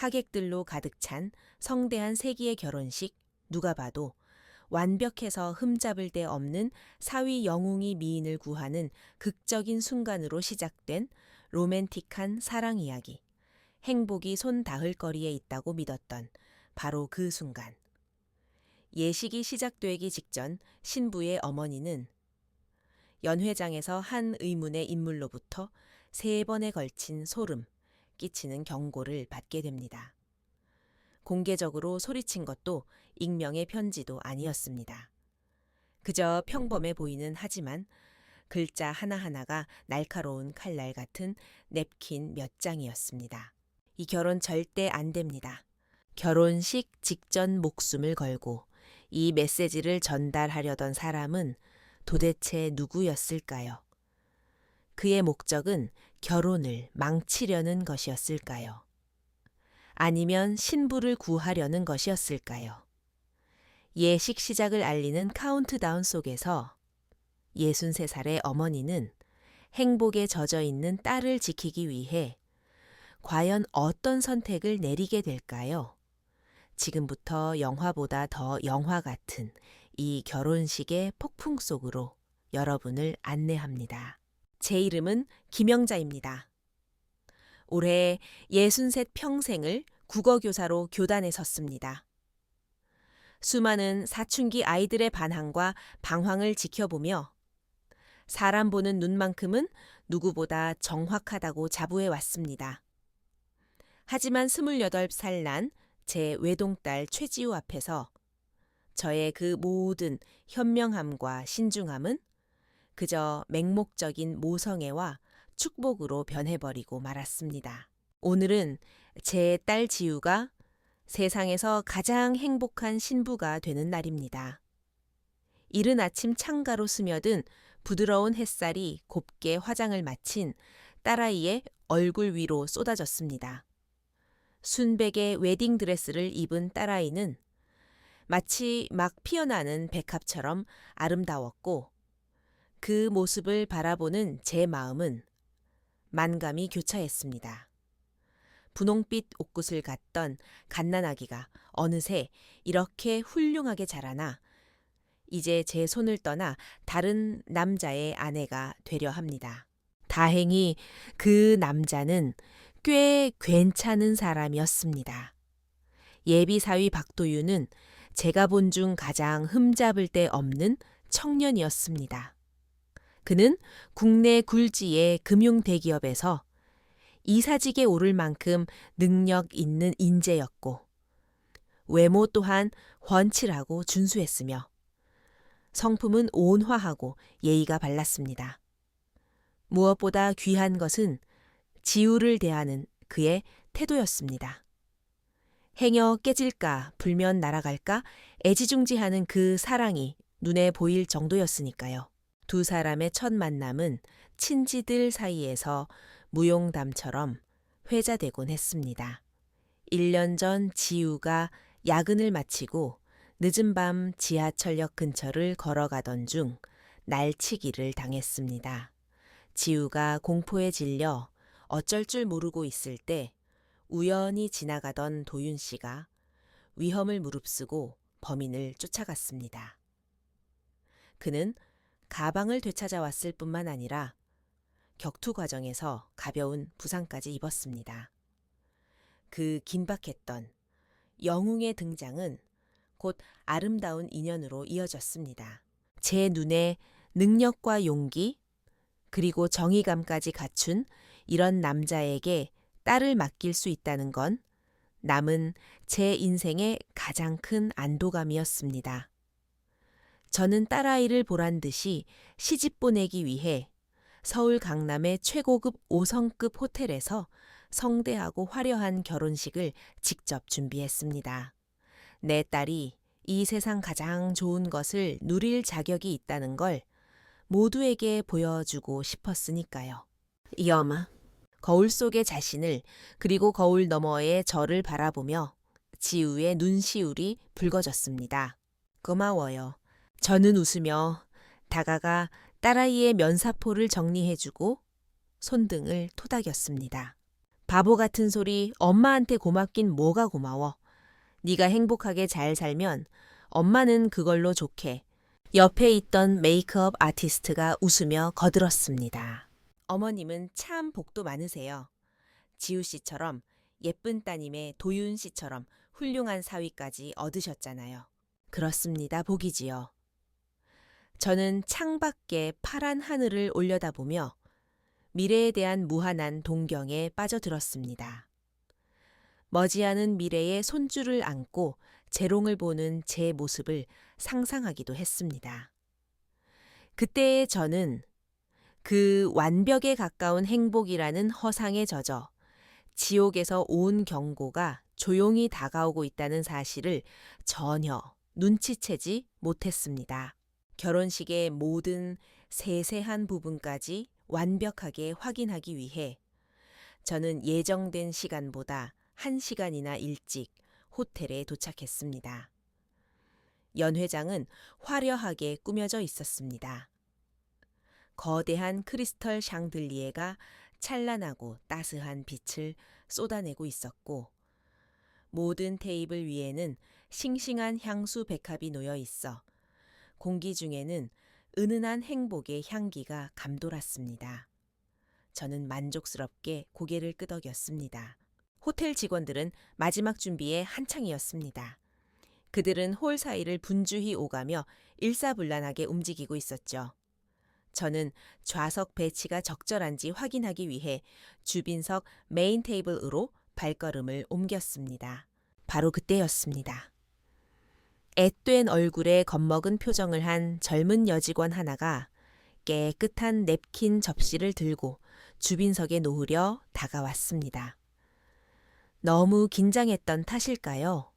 하객들로 가득 찬 성대한 세기의 결혼식, 누가 봐도 완벽해서 흠잡을 데 없는 사위 영웅이 미인을 구하는 극적인 순간으로 시작된 로맨틱한 사랑 이야기. 행복이 손 닿을 거리에 있다고 믿었던 바로 그 순간. 예식이 시작되기 직전 신부의 어머니는 연회장에서 한 의문의 인물로부터 3번에 걸친 소름 끼치는 경고를 받게 됩니다. 공개적으로 소리친 것도 익명의 편지도 아니었습니다. 그저 평범해 보이는 하지만 글자 하나하나가 날카로운 칼날 같은 냅킨 몇 장이었습니다. 이 결혼 절대 안 됩니다. 결혼식 직전 목숨을 걸고 이 메시지를 전달하려던 사람은 도대체 누구였을까요? 그의 목적은 결혼을 망치려는 것이었을까요? 아니면 신부를 구하려는 것이었을까요? 예식 시작을 알리는 카운트다운 속에서 63살의 어머니는 행복에 젖어 있는 딸을 지키기 위해 과연 어떤 선택을 내리게 될까요? 지금부터 영화보다 더 영화 같은 이 결혼식의 폭풍 속으로 여러분을 안내합니다. 제 이름은 김영자입니다. 올해 63 평생을 국어교사로 교단에 섰습니다. 수많은 사춘기 아이들의 반항과 방황을 지켜보며 사람 보는 눈만큼은 누구보다 정확하다고 자부해 왔습니다. 하지만 28살 난 제 외동딸 최지우 앞에서 저의 그 모든 현명함과 신중함은 그저 맹목적인 모성애와 축복으로 변해버리고 말았습니다. 오늘은 제 딸 지우가 세상에서 가장 행복한 신부가 되는 날입니다. 이른 아침 창가로 스며든 부드러운 햇살이 곱게 화장을 마친 딸아이의 얼굴 위로 쏟아졌습니다. 순백의 웨딩드레스를 입은 딸아이는 마치 막 피어나는 백합처럼 아름다웠고 그 모습을 바라보는 제 마음은 만감이 교차했습니다. 분홍빛 옷깃을 갖던 갓난아기가 어느새 이렇게 훌륭하게 자라나 이제 제 손을 떠나 다른 남자의 아내가 되려 합니다. 다행히 그 남자는 꽤 괜찮은 사람이었습니다. 예비사위 박도윤은 제가 본 중 가장 흠잡을 데 없는 청년이었습니다. 그는 국내 굴지의 금융대기업에서 이사직에 오를 만큼 능력 있는 인재였고 외모 또한 훤칠하고 준수했으며 성품은 온화하고 예의가 발랐습니다. 무엇보다 귀한 것은 지우를 대하는 그의 태도였습니다. 행여 깨질까 불면 날아갈까 애지중지하는 그 사랑이 눈에 보일 정도였으니까요. 두 사람의 첫 만남은 친지들 사이에서 무용담처럼 회자되곤 했습니다. 1년 전 지우가 야근을 마치고 늦은 밤 지하철역 근처를 걸어가던 중 날치기를 당했습니다. 지우가 공포에 질려 어쩔 줄 모르고 있을 때 우연히 지나가던 도윤 씨가 위험을 무릅쓰고 범인을 쫓아갔습니다. 그는 가방을 되찾아왔을 뿐만 아니라 격투 과정에서 가벼운 부상까지 입었습니다. 그 긴박했던 영웅의 등장은 곧 아름다운 인연으로 이어졌습니다. 제 눈에 능력과 용기 그리고 정의감까지 갖춘 이런 남자에게 딸을 맡길 수 있다는 건 남은 제 인생의 가장 큰 안도감이었습니다. 저는 딸아이를 보란 듯이 시집 보내기 위해 서울 강남의 최고급 5성급 호텔에서 성대하고 화려한 결혼식을 직접 준비했습니다. 내 딸이 이 세상 가장 좋은 것을 누릴 자격이 있다는 걸 모두에게 보여주고 싶었으니까요. 여마, 거울 속의 자신을 그리고 거울 너머의 저를 바라보며 지우의 눈시울이 붉어졌습니다. 고마워요. 저는 웃으며 다가가 딸아이의 면사포를 정리해주고 손등을 토닥였습니다. 바보 같은 소리, 엄마한테 고맙긴 뭐가 고마워. 네가 행복하게 잘 살면 엄마는 그걸로 좋게. 옆에 있던 메이크업 아티스트가 웃으며 거들었습니다. 어머님은 참 복도 많으세요. 지우 씨처럼 예쁜 따님의 도윤 씨처럼 훌륭한 사위까지 얻으셨잖아요. 그렇습니다. 복이지요. 저는 창밖에 파란 하늘을 올려다보며 미래에 대한 무한한 동경에 빠져들었습니다. 머지않은 미래의 손줄을 안고 재롱을 보는 제 모습을 상상하기도 했습니다. 그때의 저는 그 완벽에 가까운 행복이라는 허상에 젖어 지옥에서 온 경고가 조용히 다가오고 있다는 사실을 전혀 눈치채지 못했습니다. 결혼식의 모든 세세한 부분까지 완벽하게 확인하기 위해 저는 예정된 시간보다 1시간이나 일찍 호텔에 도착했습니다. 연회장은 화려하게 꾸며져 있었습니다. 거대한 크리스털 샹들리에가 찬란하고 따스한 빛을 쏟아내고 있었고 모든 테이블 위에는 싱싱한 향수 백합이 놓여 있어 공기 중에는 은은한 행복의 향기가 감돌았습니다. 저는 만족스럽게 고개를 끄덕였습니다. 호텔 직원들은 마지막 준비에 한창이었습니다. 그들은 홀 사이를 분주히 오가며 일사불란하게 움직이고 있었죠. 저는 좌석 배치가 적절한지 확인하기 위해 주빈석 메인 테이블으로 발걸음을 옮겼습니다. 바로 그때였습니다. 앳된 얼굴에 겁먹은 표정을 한 젊은 여직원 하나가 깨끗한 냅킨 접시를 들고 주빈석에 놓으려 다가왔습니다. 너무 긴장했던 탓일까요?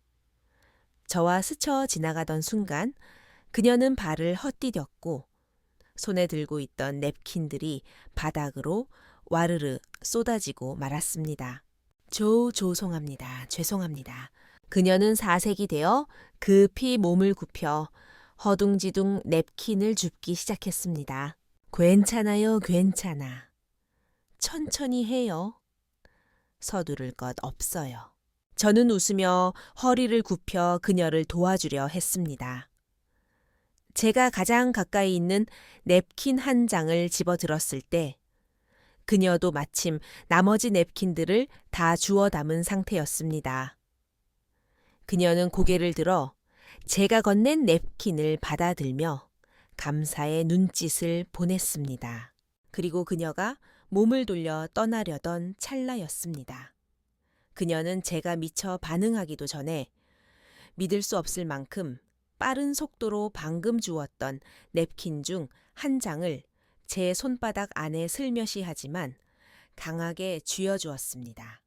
저와 스쳐 지나가던 순간 그녀는 발을 헛디뎠고 손에 들고 있던 냅킨들이 바닥으로 와르르 쏟아지고 말았습니다. 죄송합니다. 그녀는 사색이 되어 급히 몸을 굽혀 허둥지둥 냅킨을 줍기 시작했습니다. 괜찮아요. 천천히 해요. 서두를 것 없어요. 저는 웃으며 허리를 굽혀 그녀를 도와주려 했습니다. 제가 가장 가까이 있는 냅킨 한 장을 집어들었을 때 그녀도 마침 나머지 냅킨들을 다 주워 담은 상태였습니다. 그녀는 고개를 들어 제가 건넨 냅킨을 받아들며 감사의 눈짓을 보냈습니다. 그리고 그녀가 몸을 돌려 떠나려던 찰나였습니다. 그녀는 제가 미처 반응하기도 전에 믿을 수 없을 만큼 빠른 속도로 방금 주웠던 냅킨 중 한 장을 제 손바닥 안에 슬며시 하지만 강하게 쥐어주었습니다.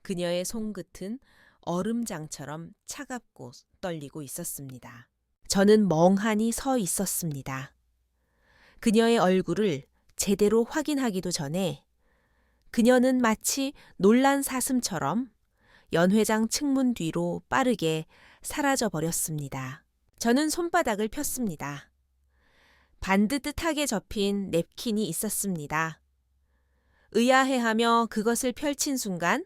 그녀의 손끝은 얼음장처럼 차갑고 떨리고 있었습니다. 저는 멍하니 서 있었습니다. 그녀의 얼굴을 제대로 확인하기도 전에 그녀는 마치 놀란 사슴처럼 연회장 측문 뒤로 빠르게 사라져 버렸습니다. 저는 손바닥을 폈습니다. 반듯하게 접힌 냅킨이 있었습니다. 의아해하며 그것을 펼친 순간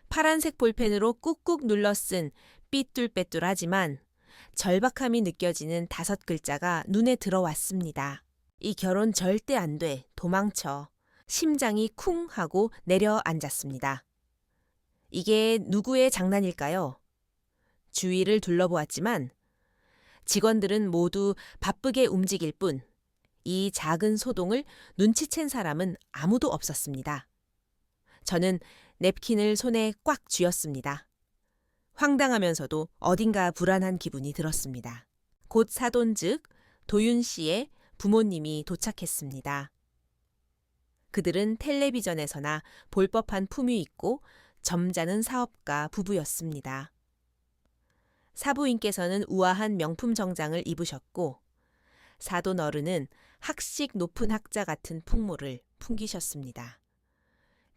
파란색 볼펜으로 꾹꾹 눌러 쓴 삐뚤빼뚤하지만 절박함이 느껴지는 5글자가 눈에 들어왔습니다. 이 결혼 절대 안 돼. 도망쳐. 심장이 쿵 하고 내려앉았습니다. 이게 누구의 장난일까요? 주위를 둘러보았지만 직원들은 모두 바쁘게 움직일 뿐 이 작은 소동을 눈치챈 사람은 아무도 없었습니다. 저는 냅킨을 손에 꽉 쥐었습니다. 황당하면서도 어딘가 불안한 기분이 들었습니다. 곧 사돈 즉 도윤 씨의 부모님이 도착했습니다. 그들은 텔레비전에서나 볼 법한 품위 있고 점잖은 사업가 부부였습니다. 사부인께서는 우아한 명품 정장을 입으셨고 사돈 어른은 학식 높은 학자 같은 풍모를 풍기셨습니다.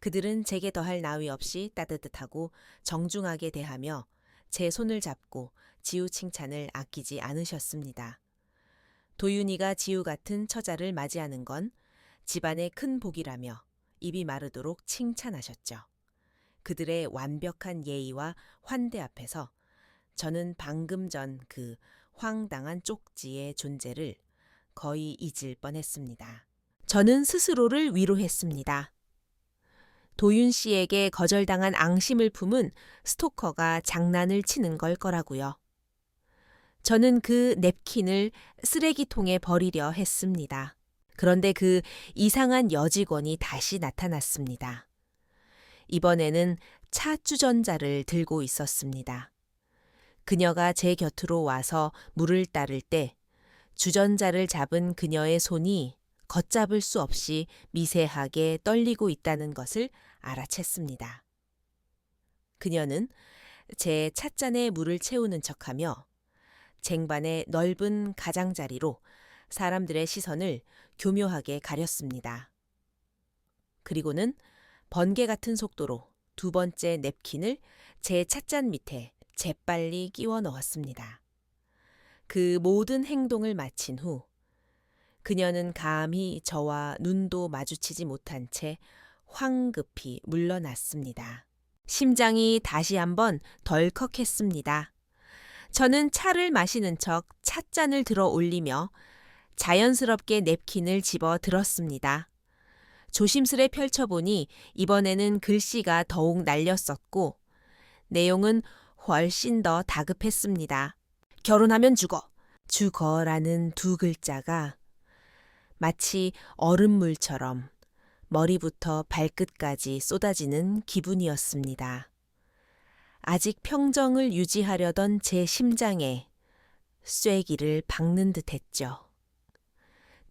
그들은 제게 더할 나위 없이 따뜻하고 정중하게 대하며 제 손을 잡고 지우 칭찬을 아끼지 않으셨습니다. 도윤이가 지우 같은 처자를 맞이하는 건 집안의 큰 복이라며 입이 마르도록 칭찬하셨죠. 그들의 완벽한 예의와 환대 앞에서 저는 방금 전 그 황당한 쪽지의 존재를 거의 잊을 뻔했습니다. 저는 스스로를 위로했습니다. 도윤 씨에게 거절당한 앙심을 품은 스토커가 장난을 치는 걸 거라고요. 저는 그 냅킨을 쓰레기통에 버리려 했습니다. 그런데 그 이상한 여직원이 다시 나타났습니다. 이번에는 차 주전자를 들고 있었습니다. 그녀가 제 곁으로 와서 물을 따를 때 주전자를 잡은 그녀의 손이 걷잡을 수 없이 미세하게 떨리고 있다는 것을 알아챘습니다. 그녀는 제 찻잔에 물을 채우는 척하며 쟁반의 넓은 가장자리로 사람들의 시선을 교묘하게 가렸습니다. 그리고는 번개 같은 속도로 두 번째 냅킨을 제 찻잔 밑에 재빨리 끼워 넣었습니다. 그 모든 행동을 마친 후 그녀는 감히 저와 눈도 마주치지 못한 채 황급히 물러났습니다. 심장이 다시 한번 덜컥했습니다. 저는 차를 마시는 척 찻잔을 들어 올리며 자연스럽게 냅킨을 집어 들었습니다. 조심스레 펼쳐보니 이번에는 글씨가 더욱 날렸었고 내용은 훨씬 더 다급했습니다. 결혼하면 죽어. 죽어라는 두 글자가 마치 얼음물처럼 머리부터 발끝까지 쏟아지는 기분이었습니다. 아직 평정을 유지하려던 제 심장에 쐐기를 박는 듯 했죠.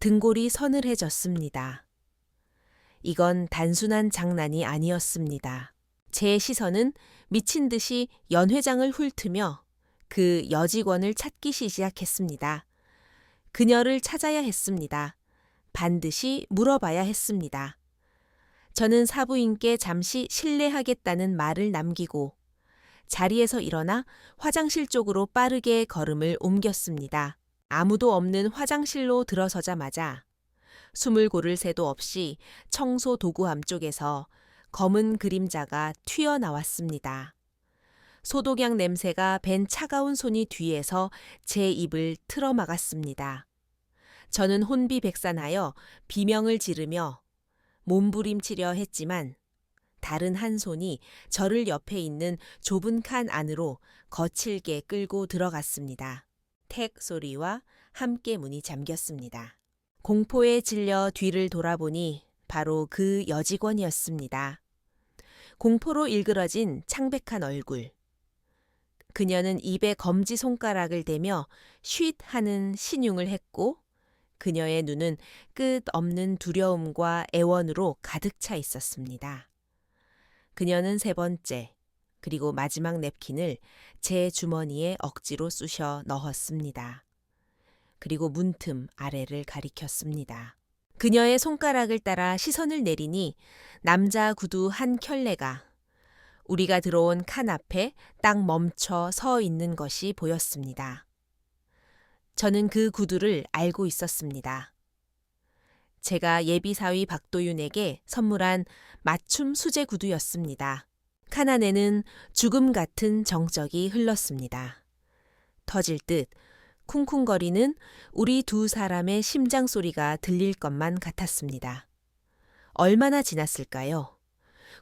등골이 서늘해졌습니다. 이건 단순한 장난이 아니었습니다. 제 시선은 미친 듯이 연회장을 훑으며 그 여직원을 찾기 시작했습니다. 그녀를 찾아야 했습니다. 반드시 물어봐야 했습니다. 저는 사부인께 잠시 실례하겠다는 말을 남기고 자리에서 일어나 화장실 쪽으로 빠르게 걸음을 옮겼습니다. 아무도 없는 화장실로 들어서자마자 숨을 고를 새도 없이 청소 도구함 쪽에서 검은 그림자가 튀어나왔습니다. 소독약 냄새가 밴 차가운 손이 뒤에서 제 입을 틀어막았습니다. 저는 혼비백산하여 비명을 지르며 몸부림치려 했지만 다른 한 손이 저를 옆에 있는 좁은 칸 안으로 거칠게 끌고 들어갔습니다. 택 소리와 함께 문이 잠겼습니다. 공포에 질려 뒤를 돌아보니 바로 그 여직원이었습니다. 공포로 일그러진 창백한 얼굴. 그녀는 입에 검지손가락을 대며 쉿 하는 신용을 했고 그녀의 눈은 끝없는 두려움과 애원으로 가득 차 있었습니다. 그녀는 세 번째, 그리고 마지막 냅킨을 제 주머니에 억지로 쑤셔 넣었습니다. 그리고 문틈 아래를 가리켰습니다. 그녀의 손가락을 따라 시선을 내리니 남자 구두 한 켤레가 우리가 들어온 칸 앞에 딱 멈춰 서 있는 것이 보였습니다. 저는 그 구두를 알고 있었습니다. 제가 예비사위 박도윤에게 선물한 맞춤 수제 구두였습니다. 칸 안에는 죽음 같은 정적이 흘렀습니다. 터질 듯 쿵쿵거리는 우리 두 사람의 심장 소리가 들릴 것만 같았습니다. 얼마나 지났을까요?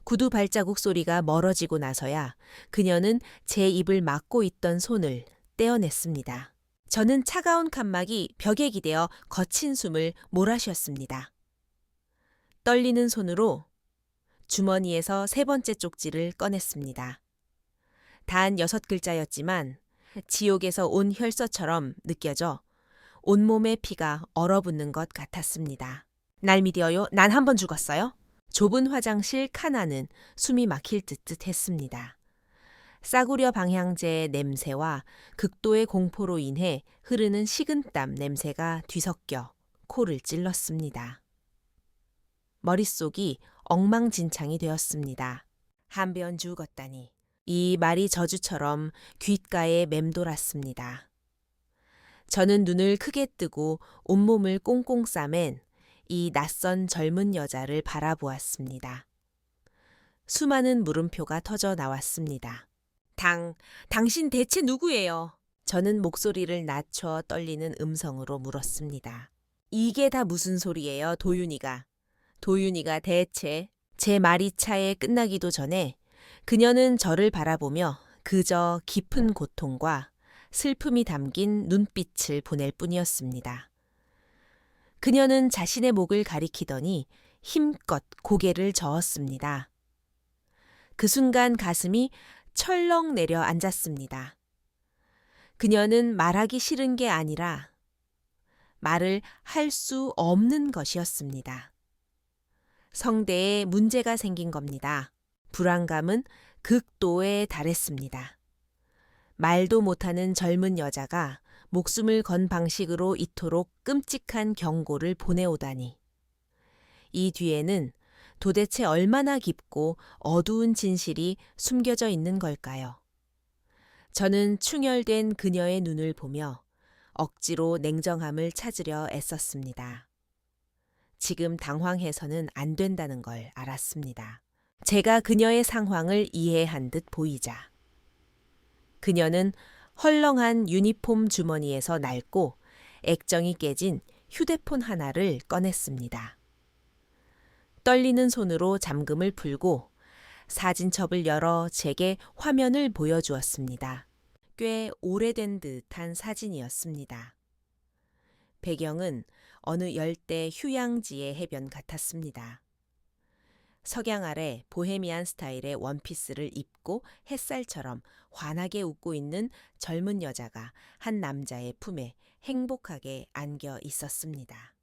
구두 발자국 소리가 멀어지고 나서야 그녀는 제 입을 막고 있던 손을 떼어냈습니다. 저는 차가운 칸막이 벽에 기대어 거친 숨을 몰아쉬었습니다. 떨리는 손으로 주머니에서 세 번째 쪽지를 꺼냈습니다. 단 6글자였지만 지옥에서 온 혈서처럼 느껴져 온몸의 피가 얼어붙는 것 같았습니다. 날 믿어요. 난 한 번 죽었어요. 좁은 화장실 칸안은 숨이 막힐 듯 했습니다. 싸구려 방향제의 냄새와 극도의 공포로 인해 흐르는 식은땀 냄새가 뒤섞여 코를 찔렀습니다. 머릿속이 엉망진창이 되었습니다. 한변 죽었다니. 이 말이 저주처럼 귓가에 맴돌았습니다. 저는 눈을 크게 뜨고 온몸을 꽁꽁 싸맨 이 낯선 젊은 여자를 바라보았습니다. 수많은 물음표가 터져 나왔습니다. 당신 대체 누구예요? 저는 목소리를 낮춰 떨리는 음성으로 물었습니다. 이게 다 무슨 소리예요, 도윤이가. 도윤이가 대체. 제 말이 차에 끝나기도 전에 그녀는 저를 바라보며 그저 깊은 고통과 슬픔이 담긴 눈빛을 보낼 뿐이었습니다. 그녀는 자신의 목을 가리키더니 힘껏 고개를 저었습니다. 그 순간 가슴이 철렁 내려앉았습니다. 그녀는 말하기 싫은 게 아니라 말을 할 수 없는 것이었습니다. 성대에 문제가 생긴 겁니다. 불안감은 극도에 달했습니다. 말도 못하는 젊은 여자가 목숨을 건 방식으로 이토록 끔찍한 경고를 보내오다니. 이 뒤에는 도대체 얼마나 깊고 어두운 진실이 숨겨져 있는 걸까요? 저는 충혈된 그녀의 눈을 보며 억지로 냉정함을 찾으려 애썼습니다. 지금 당황해서는 안 된다는 걸 알았습니다. 제가 그녀의 상황을 이해한 듯 보이자. 그녀는 헐렁한 유니폼 주머니에서 낡고 액정이 깨진 휴대폰 하나를 꺼냈습니다. 떨리는 손으로 잠금을 풀고 사진첩을 열어 제게 화면을 보여주었습니다. 꽤 오래된 듯한 사진이었습니다. 배경은 어느 열대 휴양지의 해변 같았습니다. 석양 아래 보헤미안 스타일의 원피스를 입고 햇살처럼 환하게 웃고 있는 젊은 여자가 한 남자의 품에 행복하게 안겨 있었습니다.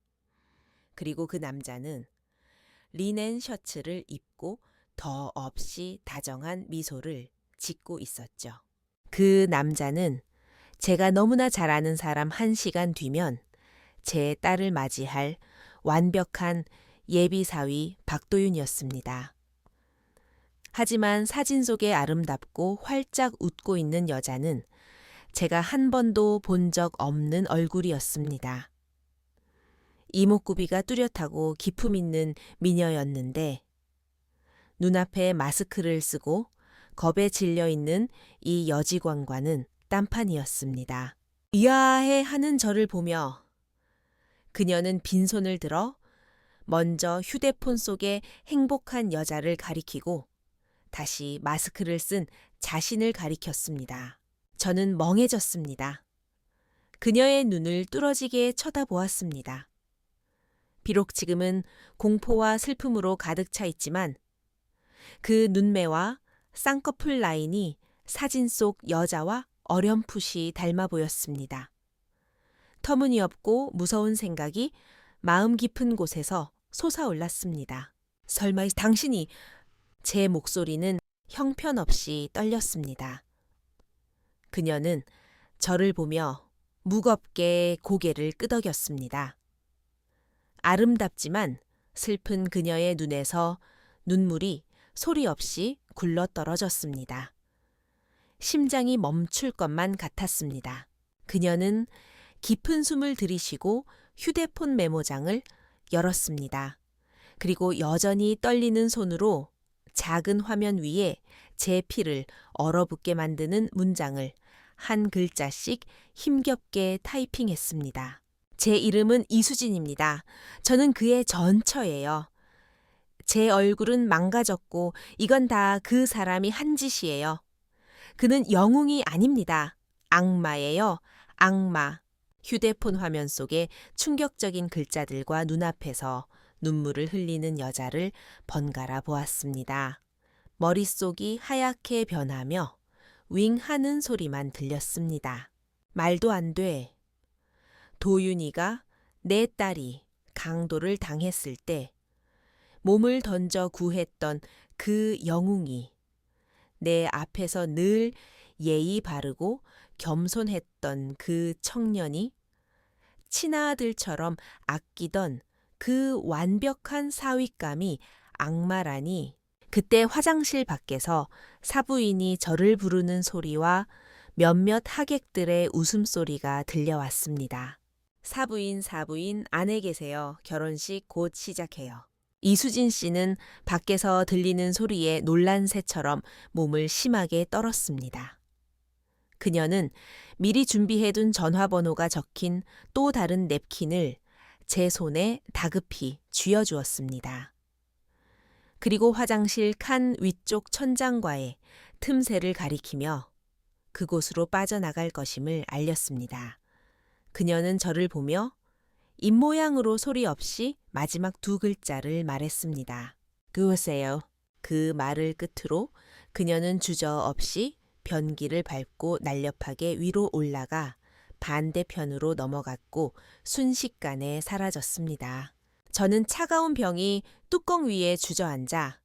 그리고 그 남자는 리넨 셔츠를 입고 더없이 다정한 미소를 짓고 있었죠. 그 남자는 제가 너무나 잘 아는 사람 1시간 뒤면 제 딸을 맞이할 완벽한 예비사위 박도윤이었습니다. 하지만 사진 속에 아름답고 활짝 웃고 있는 여자는 제가 한 번도 본 적 없는 얼굴이었습니다. 이목구비가 뚜렷하고 기품 있는 미녀였는데 눈앞에 마스크를 쓰고 겁에 질려 있는 이 여직원과는 딴판이었습니다. 이야해 하는 저를 보며 그녀는 빈손을 들어 먼저 휴대폰 속의 행복한 여자를 가리키고 다시 마스크를 쓴 자신을 가리켰습니다. 저는 멍해졌습니다. 그녀의 눈을 뚫어지게 쳐다보았습니다. 비록 지금은 공포와 슬픔으로 가득 차 있지만 그 눈매와 쌍꺼풀 라인이 사진 속 여자와 어렴풋이 닮아 보였습니다. 터무니없고 무서운 생각이 마음 깊은 곳에서 솟아올랐습니다. 설마 당신이... 제 목소리는 형편없이 떨렸습니다. 그녀는 저를 보며 무겁게 고개를 끄덕였습니다. 아름답지만 슬픈 그녀의 눈에서 눈물이 소리 없이 굴러 떨어졌습니다. 심장이 멈출 것만 같았습니다. 그녀는 깊은 숨을 들이쉬고 휴대폰 메모장을 열었습니다. 그리고 여전히 떨리는 손으로 작은 화면 위에 제 피를 얼어붙게 만드는 문장을 한 글자씩 힘겹게 타이핑했습니다. 제 이름은 이수진입니다. 저는 그의 전처예요. 제 얼굴은 망가졌고 이건 다 그 사람이 한 짓이에요. 그는 영웅이 아닙니다. 악마예요. 악마. 휴대폰 화면 속에 충격적인 글자들과 눈앞에서 눈물을 흘리는 여자를 번갈아 보았습니다. 머릿속이 하얗게 변하며 윙 하는 소리만 들렸습니다. 말도 안 돼. 도윤이가 내 딸이 강도를 당했을 때 몸을 던져 구했던 그 영웅이 내 앞에서 늘 예의 바르고 겸손했던 그 청년이 친아들처럼 아끼던 그 완벽한 사윗감이 악마라니. 그때 화장실 밖에서 사부인이 저를 부르는 소리와 몇몇 하객들의 웃음소리가 들려왔습니다. 사부인, 사부인, 안에 계세요. 결혼식 곧 시작해요. 이수진 씨는 밖에서 들리는 소리에 놀란 새처럼 몸을 심하게 떨었습니다. 그녀는 미리 준비해둔 전화번호가 적힌 또 다른 냅킨을 제 손에 다급히 쥐어주었습니다. 그리고 화장실 칸 위쪽 천장과의 틈새를 가리키며 그곳으로 빠져나갈 것임을 알렸습니다. 그녀는 저를 보며 입모양으로 소리 없이 마지막 두 글자를 말했습니다. 그으세요. 그 말을 끝으로 그녀는 주저없이 변기를 밟고 날렵하게 위로 올라가 반대편으로 넘어갔고 순식간에 사라졌습니다. 저는 차가운 병이 뚜껑 위에 주저앉아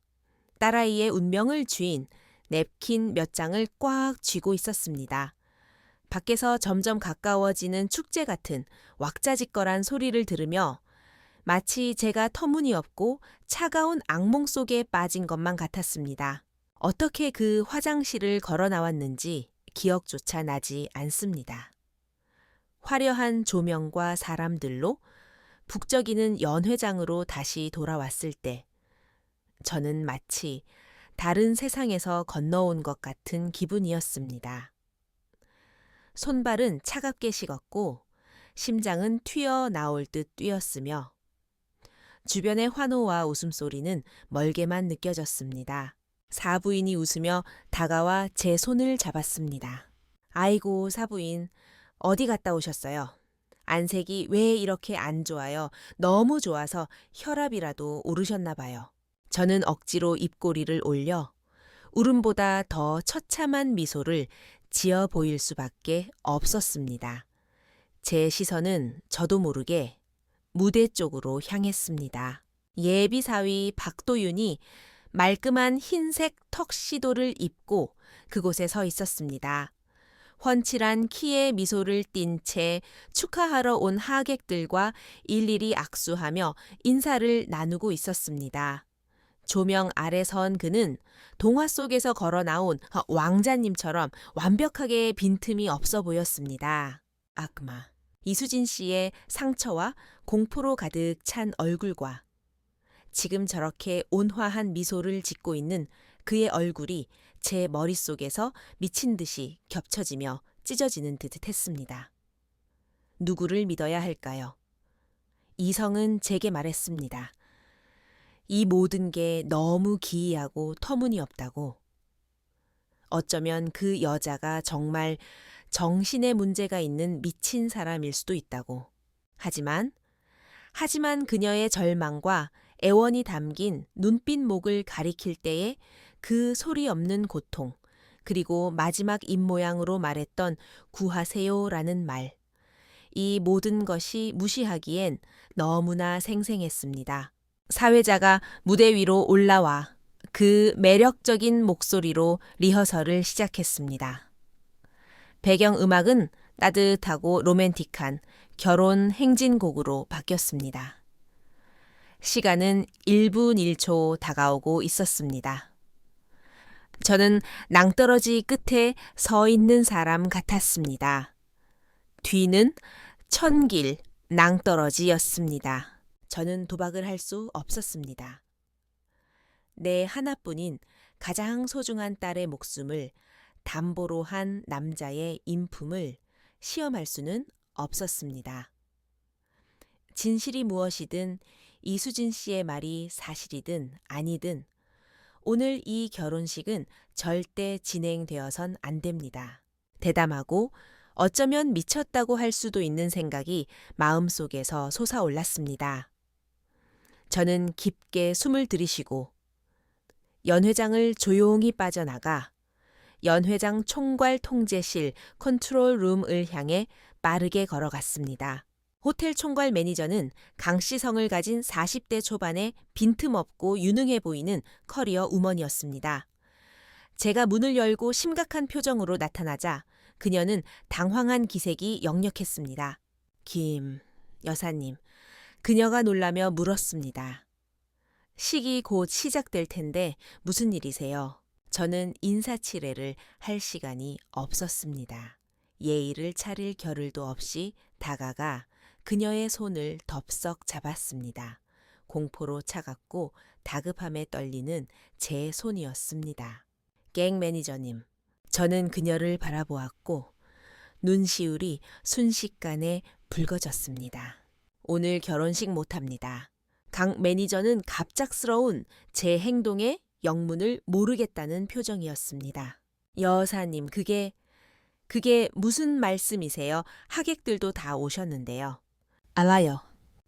딸아이의 운명을 쥐인 냅킨 몇 장을 꽉 쥐고 있었습니다. 밖에서 점점 가까워지는 축제 같은 왁자지껄한 소리를 들으며 마치 제가 터무니없고 차가운 악몽 속에 빠진 것만 같았습니다. 어떻게 그 화장실을 걸어 나왔는지 기억조차 나지 않습니다. 화려한 조명과 사람들로 북적이는 연회장으로 다시 돌아왔을 때 저는 마치 다른 세상에서 건너온 것 같은 기분이었습니다. 손발은 차갑게 식었고 심장은 튀어나올 듯 뛰었으며 주변의 환호와 웃음소리는 멀게만 느껴졌습니다. 사부인이 웃으며 다가와 제 손을 잡았습니다. 아이고 사부인, 어디 갔다 오셨어요? 안색이 왜 이렇게 안 좋아요? 너무 좋아서 혈압이라도 오르셨나 봐요. 저는 억지로 입꼬리를 올려 울음보다 더 처참한 미소를 지어 보일 수밖에 없었습니다. 제 시선은 저도 모르게 무대 쪽으로 향했습니다. 예비사위 박도윤이 말끔한 흰색 턱시도를 입고 그곳에 서 있었습니다. 훤칠한 키에 미소를 띤 채 축하하러 온 하객들과 일일이 악수하며 인사를 나누고 있었습니다. 조명 아래 선 그는 동화 속에서 걸어 나온 왕자님처럼 완벽하게 빈틈이 없어 보였습니다. 악마. 이수진 씨의 상처와 공포로 가득 찬 얼굴과 지금 저렇게 온화한 미소를 짓고 있는 그의 얼굴이 제 머릿속에서 미친 듯이 겹쳐지며 찢어지는 듯 했습니다. 누구를 믿어야 할까요? 이성은 제게 말했습니다. 이 모든 게 너무 기이하고 터무니없다고. 어쩌면 그 여자가 정말 정신에 문제가 있는 미친 사람일 수도 있다고. 하지만 그녀의 절망과 애원이 담긴 눈빛목을 가리킬 때의 그 소리 없는 고통, 그리고 마지막 입모양으로 말했던 구하세요라는 말. 이 모든 것이 무시하기엔 너무나 생생했습니다. 사회자가 무대 위로 올라와 그 매력적인 목소리로 리허설을 시작했습니다. 배경음악은 따뜻하고 로맨틱한 결혼 행진곡으로 바뀌었습니다. 시간은 1분 1초 다가오고 있었습니다. 저는 낭떠러지 끝에 서 있는 사람 같았습니다. 뒤는 천길 낭떠러지였습니다. 저는 도박을 할 수 없었습니다. 내 하나뿐인 가장 소중한 딸의 목숨을 담보로 한 남자의 인품을 시험할 수는 없었습니다. 진실이 무엇이든 이수진 씨의 말이 사실이든 아니든 오늘 이 결혼식은 절대 진행되어선 안 됩니다. 대담하고 어쩌면 미쳤다고 할 수도 있는 생각이 마음속에서 솟아올랐습니다. 저는 깊게 숨을 들이쉬고 연회장을 조용히 빠져나가 연회장 총괄 통제실 컨트롤룸을 향해 빠르게 걸어갔습니다. 호텔 총괄 매니저는 강씨성을 가진 40대 초반의 빈틈없고 유능해 보이는 커리어 우먼이었습니다. 제가 문을 열고 심각한 표정으로 나타나자 그녀는 당황한 기색이 역력했습니다. 김 여사님, 그녀가 놀라며 물었습니다. 식이 곧 시작될 텐데 무슨 일이세요? 저는 인사치레를 할 시간이 없었습니다. 예의를 차릴 겨를도 없이 다가가 그녀의 손을 덥석 잡았습니다. 공포로 차갑고 다급함에 떨리는 제 손이었습니다. 갱 매니저님, 저는 그녀를 바라보았고 눈시울이 순식간에 붉어졌습니다. 오늘 결혼식 못합니다. 강 매니저는 갑작스러운 제 행동에 영문을 모르겠다는 표정이었습니다. 여사님, 그게 무슨 말씀이세요? 하객들도 다 오셨는데요. 알아요.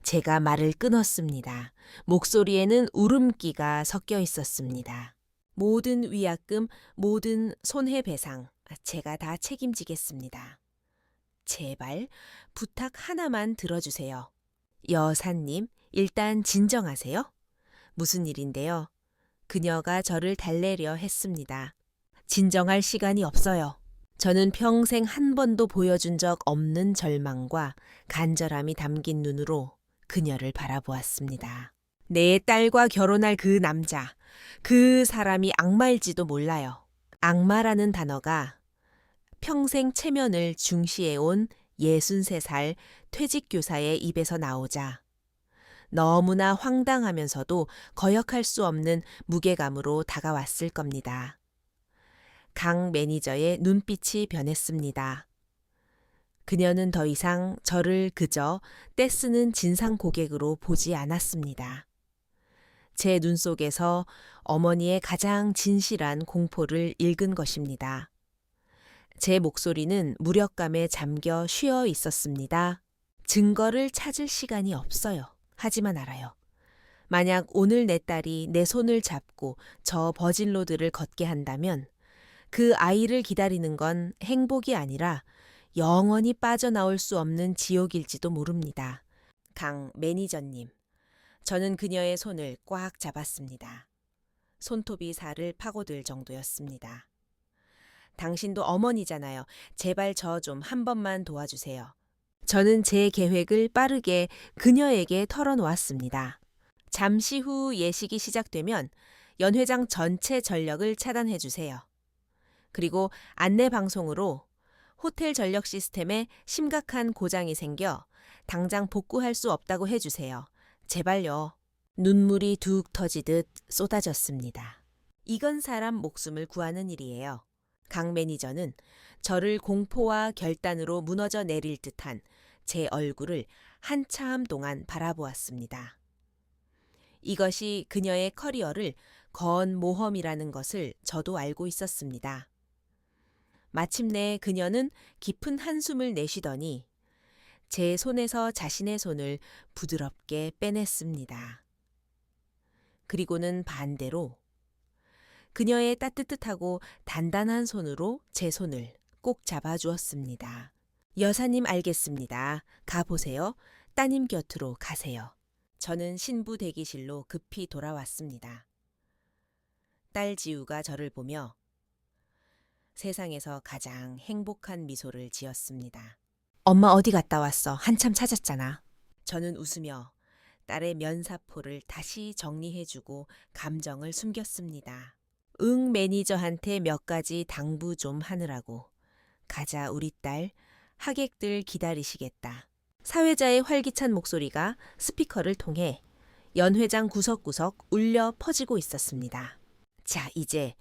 제가 말을 끊었습니다. 목소리에는 울음기가 섞여 있었습니다. 모든 위약금, 모든 손해배상, 제가 다 책임지겠습니다. 제발 부탁 하나만 들어주세요. 여사님, 일단 진정하세요. 무슨 일인데요? 그녀가 저를 달래려 했습니다. 진정할 시간이 없어요. 저는 평생 한 번도 보여준 적 없는 절망과 간절함이 담긴 눈으로 그녀를 바라보았습니다. 내 딸과 결혼할 그 남자, 그 사람이 악마일지도 몰라요. 악마라는 단어가 평생 체면을 중시해온 63살 퇴직교사의 입에서 나오자 너무나 황당하면서도 거역할 수 없는 무게감으로 다가왔을 겁니다. 강 매니저의 눈빛이 변했습니다. 그녀는 더 이상 저를 그저 떼쓰는 진상 고객으로 보지 않았습니다. 제 눈 속에서 어머니의 가장 진실한 공포를 읽은 것입니다. 제 목소리는 무력감에 잠겨 쉬어 있었습니다. 증거를 찾을 시간이 없어요. 하지만 알아요. 만약 오늘 내 딸이 내 손을 잡고 저 버진로드를 걷게 한다면 그 아이를 기다리는 건 행복이 아니라 영원히 빠져나올 수 없는 지옥일지도 모릅니다. 강 매니저님, 저는 그녀의 손을 꽉 잡았습니다. 손톱이 살을 파고들 정도였습니다. 당신도 어머니잖아요. 제발 저 좀 한 번만 도와주세요. 저는 제 계획을 빠르게 그녀에게 털어놓았습니다. 잠시 후 예식이 시작되면 연회장 전체 전력을 차단해 주세요. 그리고 안내 방송으로 호텔 전력 시스템에 심각한 고장이 생겨 당장 복구할 수 없다고 해주세요. 제발요. 눈물이 툭 터지듯 쏟아졌습니다. 이건 사람 목숨을 구하는 일이에요. 강 매니저는 저를 공포와 결단으로 무너져 내릴 듯한 제 얼굴을 한참 동안 바라보았습니다. 이것이 그녀의 커리어를 건 모험이라는 것을 저도 알고 있었습니다. 마침내 그녀는 깊은 한숨을 내쉬더니 제 손에서 자신의 손을 부드럽게 빼냈습니다. 그리고는 반대로 그녀의 따뜻하고 단단한 손으로 제 손을 꼭 잡아주었습니다. 여사님 알겠습니다. 가보세요. 따님 곁으로 가세요. 저는 신부 대기실로 급히 돌아왔습니다. 딸 지우가 저를 보며 세상에서 가장 행복한 미소를 지었습니다. 엄마 어디 갔다 왔어? 한참 찾았잖아. 저는 웃으며 딸의 면사포를 다시 정리해주고 감정을 숨겼습니다. 응 매니저한테 몇 가지 당부 좀 하느라고. 가자 우리 딸. 하객들 기다리시겠다. 사회자의 활기찬 목소리가 스피커를 통해 연회장 구석구석 울려 퍼지고 있었습니다. 자, 이제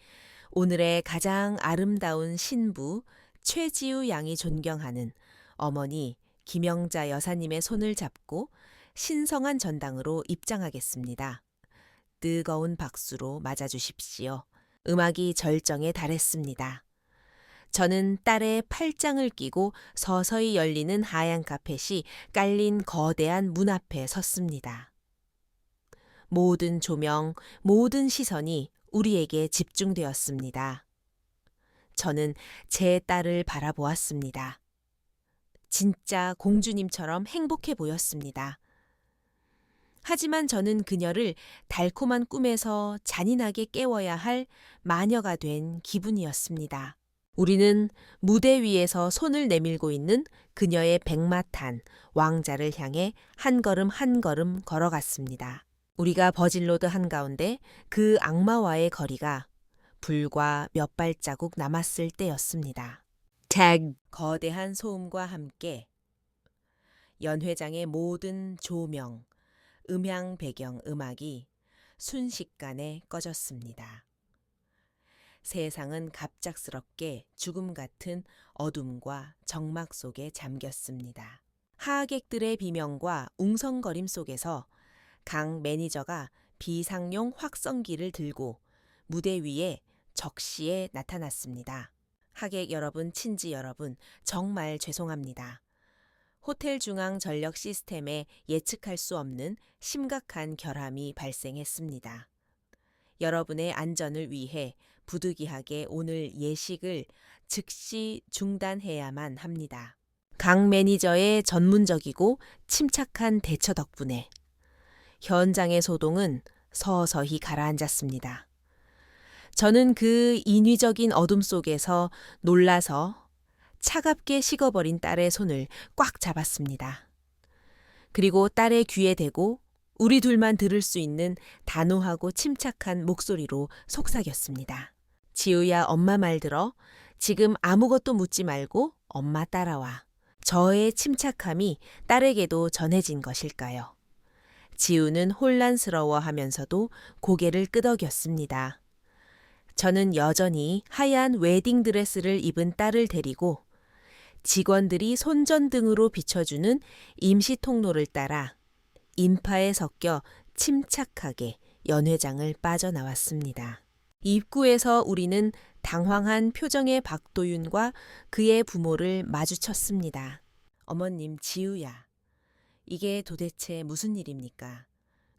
오늘의 가장 아름다운 신부 최지우 양이 존경하는 어머니 김영자 여사님의 손을 잡고 신성한 전당으로 입장하겠습니다. 뜨거운 박수로 맞아주십시오. 음악이 절정에 달했습니다. 저는 딸의 팔짱을 끼고 서서히 열리는 하얀 카펫이 깔린 거대한 문 앞에 섰습니다. 모든 조명, 모든 시선이 우리에게 집중되었습니다. 저는 제 딸을 바라보았습니다. 진짜 공주님처럼 행복해 보였습니다. 하지만 저는 그녀를 달콤한 꿈에서 잔인하게 깨워야 할 마녀가 된 기분이었습니다. 우리는 무대 위에서 손을 내밀고 있는 그녀의 백마탄 왕자를 향해 한 걸음 한 걸음 걸어갔습니다. 우리가 버진로드 한가운데 그 악마와의 거리가 불과 몇 발자국 남았을 때였습니다. 거대한 소음과 함께 연회장의 모든 조명, 음향 배경 음악이 순식간에 꺼졌습니다. 세상은 갑작스럽게 죽음 같은 어둠과 적막 속에 잠겼습니다. 하객들의 비명과 웅성거림 속에서 강 매니저가 비상용 확성기를 들고 무대 위에 적시에 나타났습니다. 하객 여러분, 친지 여러분, 정말 죄송합니다. 호텔 중앙 전력 시스템에 예측할 수 없는 심각한 결함이 발생했습니다. 여러분의 안전을 위해 부득이하게 오늘 예식을 즉시 중단해야만 합니다. 강 매니저의 전문적이고 침착한 대처 덕분에 현장의 소동은 서서히 가라앉았습니다. 저는 그 인위적인 어둠 속에서 놀라서 차갑게 식어버린 딸의 손을 꽉 잡았습니다. 그리고 딸의 귀에 대고 우리 둘만 들을 수 있는 단호하고 침착한 목소리로 속삭였습니다. 지우야, 엄마 말 들어. 지금 아무것도 묻지 말고 엄마 따라와. 저의 침착함이 딸에게도 전해진 것일까요? 지우는 혼란스러워하면서도 고개를 끄덕였습니다. 저는 여전히 하얀 웨딩드레스를 입은 딸을 데리고 직원들이 손전등으로 비춰주는 임시 통로를 따라 인파에 섞여 침착하게 연회장을 빠져나왔습니다. 입구에서 우리는 당황한 표정의 박도윤과 그의 부모를 마주쳤습니다. 어머님, 지우야. 이게 도대체 무슨 일입니까?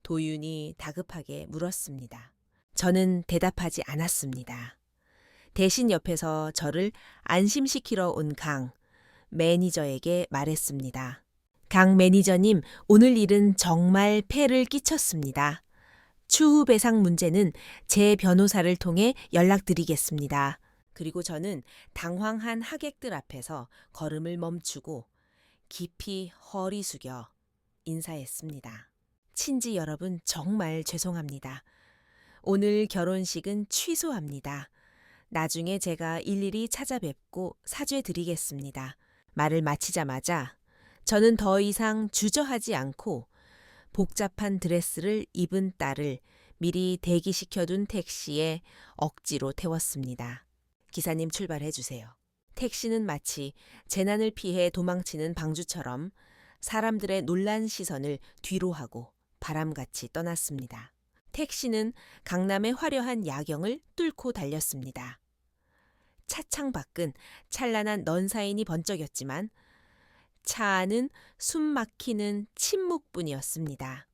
도윤이 다급하게 물었습니다. 저는 대답하지 않았습니다. 대신 옆에서 저를 안심시키러 온 강 매니저에게 말했습니다. 강 매니저님, 오늘 일은 정말 폐를 끼쳤습니다. 추후 배상 문제는 제 변호사를 통해 연락드리겠습니다. 그리고 저는 당황한 하객들 앞에서 걸음을 멈추고 깊이 허리 숙여 인사했습니다. 친지 여러분, 정말 죄송합니다. 오늘 결혼식은 취소합니다. 나중에 제가 일일이 찾아뵙고 사죄드리겠습니다. 말을 마치자마자 저는 더 이상 주저하지 않고 복잡한 드레스를 입은 딸을 미리 대기시켜둔 택시에 억지로 태웠습니다. 기사님, 출발해 주세요. 택시는 마치 재난을 피해 도망치는 방주처럼 사람들의 놀란 시선을 뒤로하고 바람같이 떠났습니다. 택시는 강남의 화려한 야경을 뚫고 달렸습니다. 차창 밖은 찬란한 넌사인이 번쩍였지만 차 안은 숨 막히는 침묵뿐이었습니다.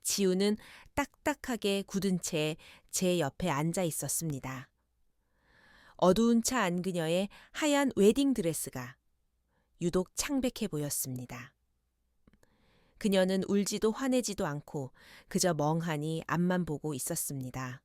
지우는 딱딱하게 굳은 채 제 옆에 앉아 있었습니다. 어두운 차 안 그녀의 하얀 웨딩드레스가 유독 창백해 보였습니다. 그녀는 울지도 화내지도 않고 그저 멍하니 앞만 보고 있었습니다.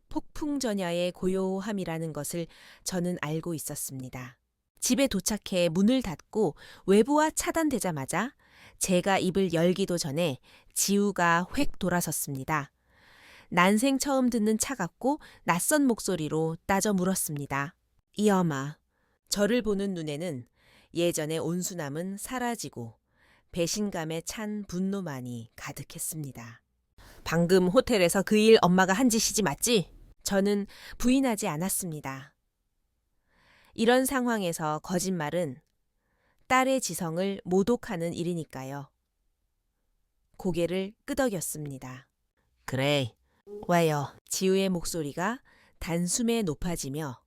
폭풍전야의 고요함이라는 것을 저는 알고 있었습니다. 집에 도착해 문을 닫고 외부와 차단되자마자 제가 입을 열기도 전에 지우가 획 돌아섰습니다. 난생 처음 듣는 차갑고 낯선 목소리로 따져 물었습니다. 이 엄마. 저를 보는 눈에는 예전의 온순함은 사라지고 배신감에 찬 분노만이 가득했습니다. 방금 호텔에서 그 일 엄마가 한 짓이지 맞지? 저는 부인하지 않았습니다. 이런 상황에서 거짓말은 딸의 지성을 모독하는 일이니까요. 고개를 끄덕였습니다. 그래, 왜요? 지우의 목소리가 단숨에 높아지며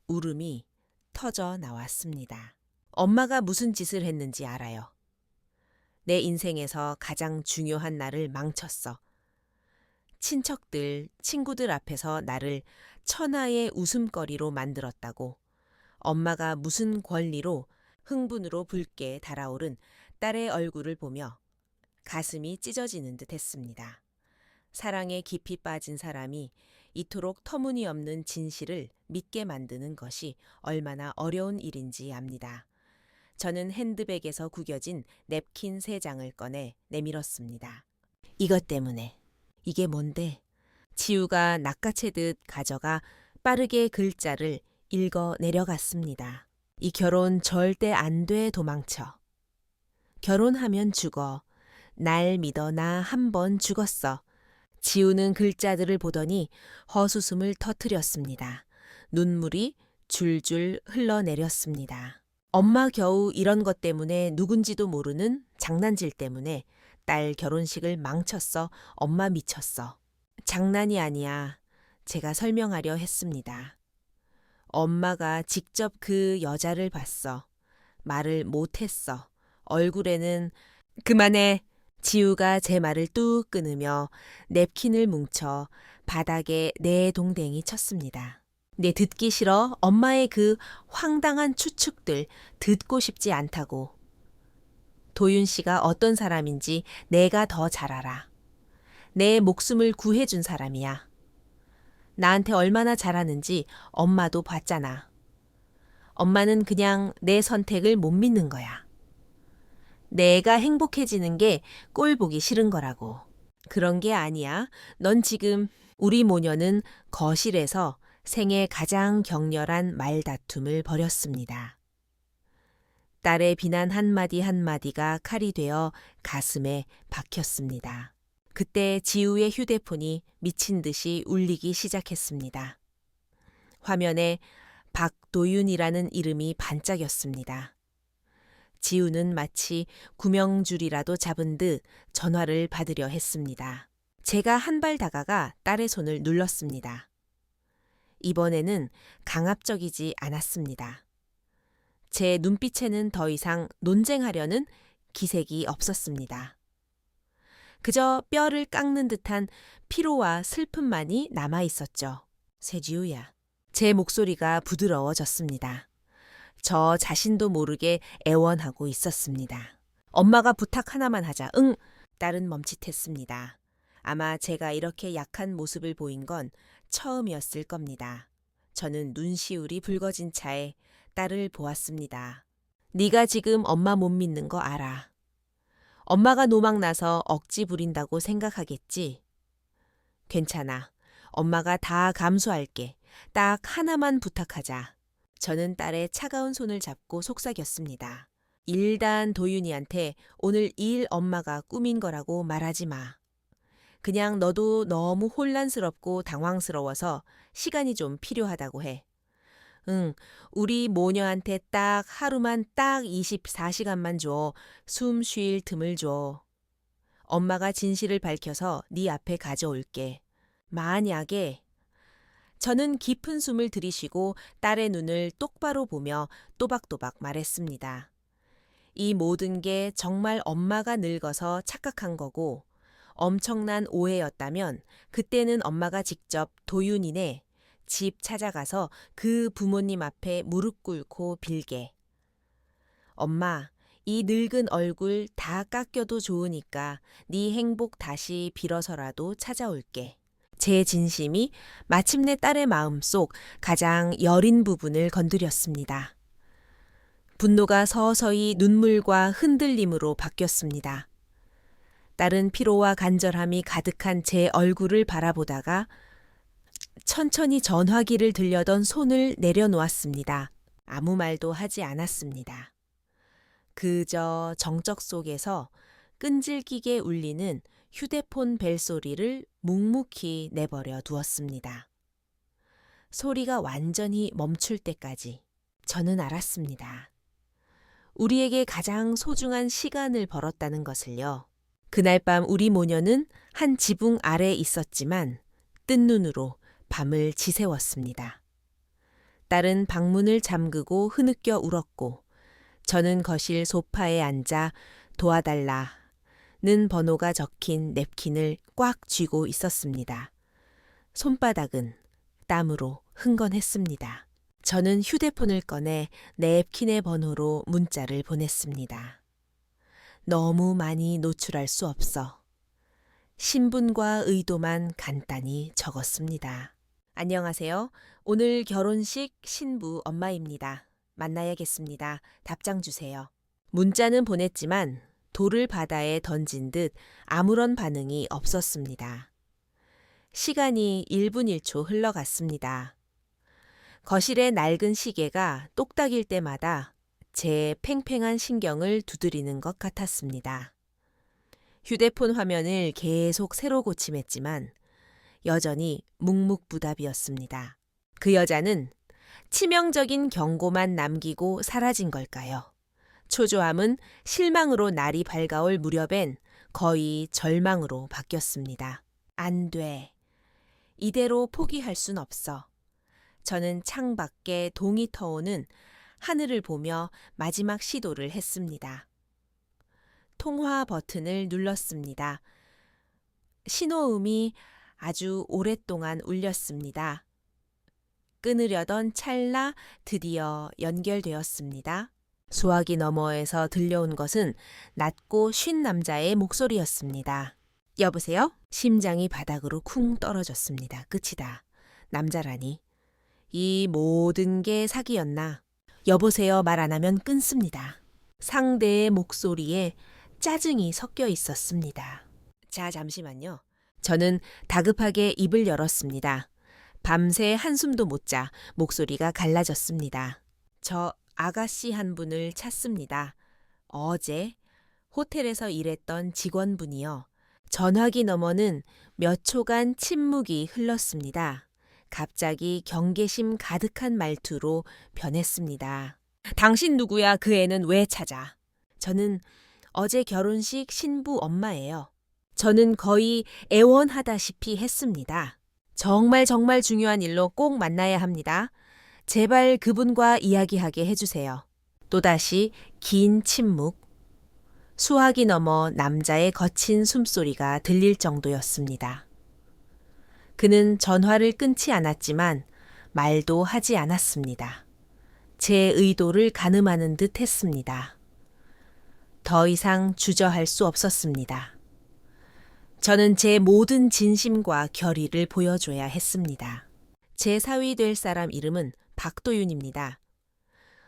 울음이 터져 나왔습니다. 엄마가 무슨 짓을 했는지 알아요. 내 인생에서 가장 중요한 날을 망쳤어. 친척들, 친구들 앞에서 나를 천하의 웃음거리로 만들었다고 엄마가 무슨 권리로 흥분으로 붉게 달아오른 딸의 얼굴을 보며 가슴이 찢어지는 듯 했습니다. 사랑에 깊이 빠진 사람이 이토록 터무니없는 진실을 믿게 만드는 것이 얼마나 어려운 일인지 압니다. 저는 핸드백에서 구겨진 냅킨 3장을 꺼내 내밀었습니다. 이것 때문에. 이게 뭔데? 지우가 낚아채듯 가져가 빠르게 글자를 읽어 내려갔습니다. 이 결혼 절대 안 돼, 도망쳐. 결혼하면 죽어. 날 믿어 나 한 번 죽었어. 지우는 글자들을 보더니 허수음을 터뜨렸습니다. 눈물이 줄줄 흘러내렸습니다. 엄마 겨우 이런 것 때문에 누군지도 모르는 장난질 때문에 딸 결혼식을 망쳤어. 엄마 미쳤어. 장난이 아니야. 제가 설명하려 했습니다. 엄마가 직접 그 여자를 봤어. 말을 못했어. 얼굴에는 그만해. 지우가 제 말을 뚝 끊으며 냅킨을 뭉쳐 바닥에 내동댕이 쳤습니다. 내 듣기 싫어. 엄마의 그 황당한 추측들 듣고 싶지 않다고. 도윤 씨가 어떤 사람인지 내가 더 잘 알아. 내 목숨을 구해준 사람이야. 나한테 얼마나 잘하는지 엄마도 봤잖아. 엄마는 그냥 내 선택을 못 믿는 거야. 내가 행복해지는 게 꼴 보기 싫은 거라고. 그런 게 아니야. 넌 지금 우리 모녀는 거실에서 생애 가장 격렬한 말다툼을 벌였습니다. 딸의 비난 한마디 한마디가 칼이 되어 가슴에 박혔습니다. 그때 지우의 휴대폰이 미친 듯이 울리기 시작했습니다. 화면에 박도윤이라는 이름이 반짝였습니다. 지우는 마치 구명줄이라도 잡은 듯 전화를 받으려 했습니다. 제가 한 발 다가가 딸의 손을 눌렀습니다. 이번에는 강압적이지 않았습니다. 제 눈빛에는 더 이상 논쟁하려는 기색이 없었습니다. 그저 뼈를 깎는 듯한 피로와 슬픔만이 남아 있었죠. 세지우야. 제 목소리가 부드러워졌습니다. 저 자신도 모르게 애원하고 있었습니다. 엄마가 부탁 하나만 하자. 응! 딸은 멈칫했습니다. 아마 제가 이렇게 약한 모습을 보인 건 처음이었을 겁니다. 저는 눈시울이 붉어진 차에 딸을 보았습니다. 네가 지금 엄마 못 믿는 거 알아. 엄마가 노망나서 억지 부린다고 생각하겠지? 괜찮아. 엄마가 다 감수할게. 딱 하나만 부탁하자. 저는 딸의 차가운 손을 잡고 속삭였습니다. 일단 도윤이한테 오늘 일 엄마가 꾸민 거라고 말하지 마. 그냥 너도 너무 혼란스럽고 당황스러워서 시간이 좀 필요하다고 해. 응, 우리 모녀한테 딱 하루만 딱 24시간만 줘. 숨 쉴 틈을 줘. 엄마가 진실을 밝혀서 네 앞에 가져올게. 만약에 저는 깊은 숨을 들이쉬고 딸의 눈을 똑바로 보며 또박또박 말했습니다. 이 모든 게 정말 엄마가 늙어서 착각한 거고 엄청난 오해였다면 그때는 엄마가 직접 도윤이네 집 찾아가서 그 부모님 앞에 무릎 꿇고 빌게. 엄마, 이 늙은 얼굴 다 깎여도 좋으니까 네 행복 다시 빌어서라도 찾아올게. 제 진심이 마침내 딸의 마음속 가장 여린 부분을 건드렸습니다. 분노가 서서히 눈물과 흔들림으로 바뀌었습니다. 딸은 피로와 간절함이 가득한 제 얼굴을 바라보다가 천천히 전화기를 들려던 손을 내려놓았습니다. 아무 말도 하지 않았습니다. 그저 정적 속에서 끈질기게 울리는 휴대폰 벨소리를 묵묵히 내버려 두었습니다. 소리가 완전히 멈출 때까지 저는 알았습니다. 우리에게 가장 소중한 시간을 벌었다는 것을요. 그날 밤 우리 모녀는 한 지붕 아래 있었지만 뜬 눈으로 밤을 지새웠습니다. 딸은 방문을 잠그고 흐느껴 울었고 저는 거실 소파에 앉아 도와달라는 번호가 적힌 냅킨을 꽉 쥐고 있었습니다. 손바닥은 땀으로 흥건했습니다. 저는 휴대폰을 꺼내 냅킨의 번호로 문자를 보냈습니다. 너무 많이 노출할 수 없어. 신분과 의도만 간단히 적었습니다. 안녕하세요. 오늘 결혼식 신부 엄마입니다. 만나야겠습니다. 답장 주세요. 문자는 보냈지만 돌을 바다에 던진 듯 아무런 반응이 없었습니다. 시간이 1분 1초 흘러갔습니다. 거실의 낡은 시계가 똑딱일 때마다 제 팽팽한 신경을 두드리는 것 같았습니다. 휴대폰 화면을 계속 새로 고침했지만 여전히 묵묵부답이었습니다. 그 여자는 치명적인 경고만 남기고 사라진 걸까요? 초조함은 실망으로 날이 밝아올 무렵엔 거의 절망으로 바뀌었습니다. 안 돼. 이대로 포기할 순 없어. 저는 창밖에 동이 터오는 하늘을 보며 마지막 시도를 했습니다. 통화 버튼을 눌렀습니다. 신호음이 아주 오랫동안 울렸습니다. 끊으려던 찰나 드디어 연결되었습니다. 수화기 너머에서 들려온 것은 낮고 쉰 남자의 목소리였습니다. 여보세요? 심장이 바닥으로 쿵 떨어졌습니다. 끝이다. 남자라니. 이 모든 게 사기였나? 여보세요 말 안 하면 끊습니다. 상대의 목소리에 짜증이 섞여 있었습니다. 자, 잠시만요. 저는 다급하게 입을 열었습니다. 밤새 한숨도 못 자 목소리가 갈라졌습니다. 저 아가씨 한 분을 찾습니다. 어제 호텔에서 일했던 직원분이요. 전화기 너머는 몇 초간 침묵이 흘렀습니다. 갑자기 경계심 가득한 말투로 변했습니다. 당신 누구야? 그 애는 왜 찾아? 저는 어제 결혼식 신부 엄마예요. 저는 거의 애원하다시피 했습니다. 정말 중요한 일로 꼭 만나야 합니다. 제발 그분과 이야기하게 해주세요. 또다시 긴 침묵. 수화기 너머 남자의 거친 숨소리가 들릴 정도였습니다. 그는 전화를 끊지 않았지만 말도 하지 않았습니다. 제 의도를 가늠하는 듯 했습니다. 더 이상 주저할 수 없었습니다. 저는 제 모든 진심과 결의를 보여줘야 했습니다. 제 사위 될 사람 이름은 박도윤입니다.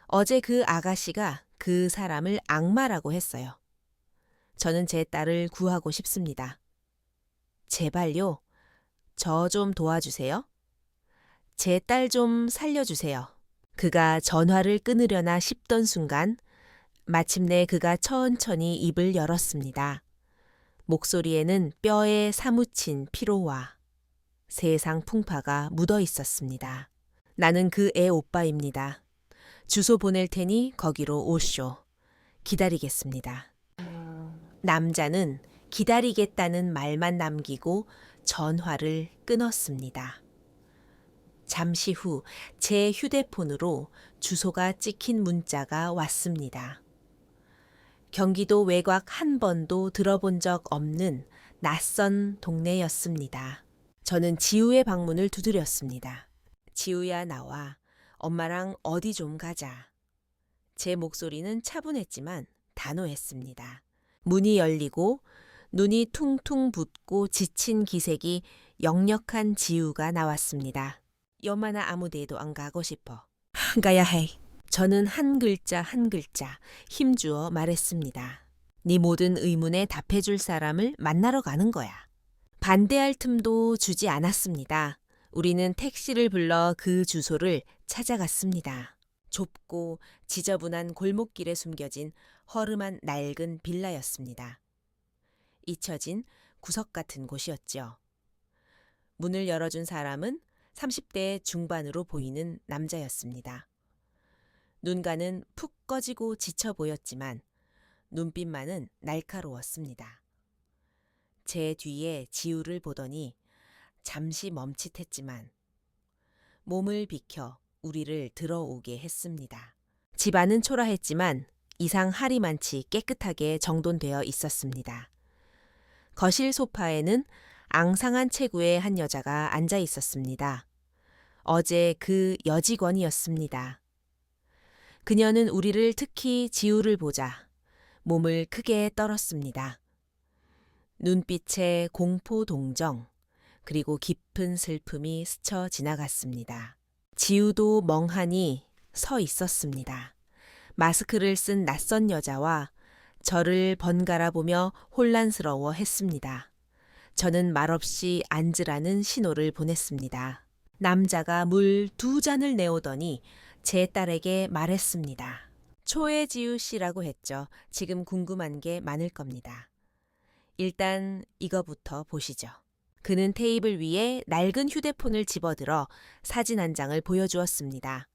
어제 그 아가씨가 그 사람을 악마라고 했어요. 저는 제 딸을 구하고 싶습니다. 제발요. 저 좀 도와주세요. 제 딸 좀 살려주세요. 그가 전화를 끊으려나 싶던 순간 마침내 그가 천천히 입을 열었습니다. 목소리에는 뼈에 사무친 피로와 세상 풍파가 묻어 있었습니다. 나는 그 애 오빠입니다. 주소 보낼 테니 거기로 오쇼. 기다리겠습니다. 남자는 기다리겠다는 말만 남기고 전화를 끊었습니다. 잠시 후 제 휴대폰으로 주소가 찍힌 문자가 왔습니다. 경기도 외곽 한 번도 들어본 적 없는 낯선 동네였습니다. 저는 지우의 방문을 두드렸습니다. 지우야 나와. 엄마랑 어디 좀 가자. 제 목소리는 차분했지만 단호했습니다. 문이 열리고 눈이 퉁퉁 붓고 지친 기색이 역력한 지우가 나왔습니다. 여마나 아무 데도 안 가고 싶어. 가야 해. 저는 한 글자 한 글자 힘주어 말했습니다. 네 모든 의문에 답해줄 사람을 만나러 가는 거야. 반대할 틈도 주지 않았습니다. 우리는 택시를 불러 그 주소를 찾아갔습니다. 좁고 지저분한 골목길에 숨겨진 허름한 낡은 빌라였습니다. 잊혀진 구석 같은 곳이었죠. 문을 열어준 사람은 30대 중반으로 보이는 남자였습니다. 눈가는 푹 꺼지고 지쳐 보였지만 눈빛만은 날카로웠습니다. 제 뒤에 지우를 보더니 잠시 멈칫했지만 몸을 비켜 우리를 들어오게 했습니다. 집안은 초라했지만 이상 하리만치 깨끗하게 정돈되어 있었습니다. 거실 소파에는 앙상한 체구의 한 여자가 앉아 있었습니다. 어제 그 여직원이었습니다. 그녀는 우리를 특히 지우를 보자 몸을 크게 떨었습니다. 눈빛에 공포 동정 그리고 깊은 슬픔이 스쳐 지나갔습니다. 지우도 멍하니 서 있었습니다. 마스크를 쓴 낯선 여자와 저를 번갈아 보며 혼란스러워 했습니다. 저는 말없이 앉으라는 신호를 보냈습니다. 남자가 물 2잔을 내오더니 제 딸에게 말했습니다. 초해지우 씨라고 했죠. 지금 궁금한 게 많을 겁니다. 일단 이거부터 보시죠. 그는 테이블 위에 낡은 휴대폰을 집어들어 사진 한 장을 보여주었습니다.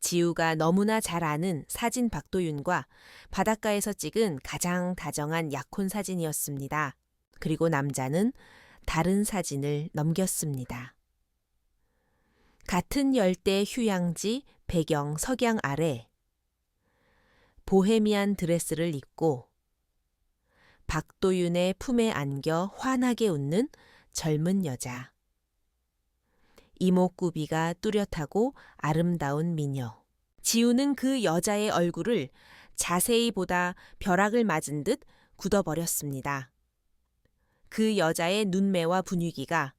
지우가 너무나 잘 아는 사진 박도윤과 바닷가에서 찍은 가장 다정한 약혼 사진이었습니다. 그리고 남자는 다른 사진을 넘겼습니다. 같은 열대 휴양지 배경 석양 아래 보헤미안 드레스를 입고 박도윤의 품에 안겨 환하게 웃는 젊은 여자. 이목구비가 뚜렷하고 아름다운 미녀. 지우는 그 여자의 얼굴을 자세히 보다 벼락을 맞은 듯 굳어버렸습니다. 그 여자의 눈매와 분위기가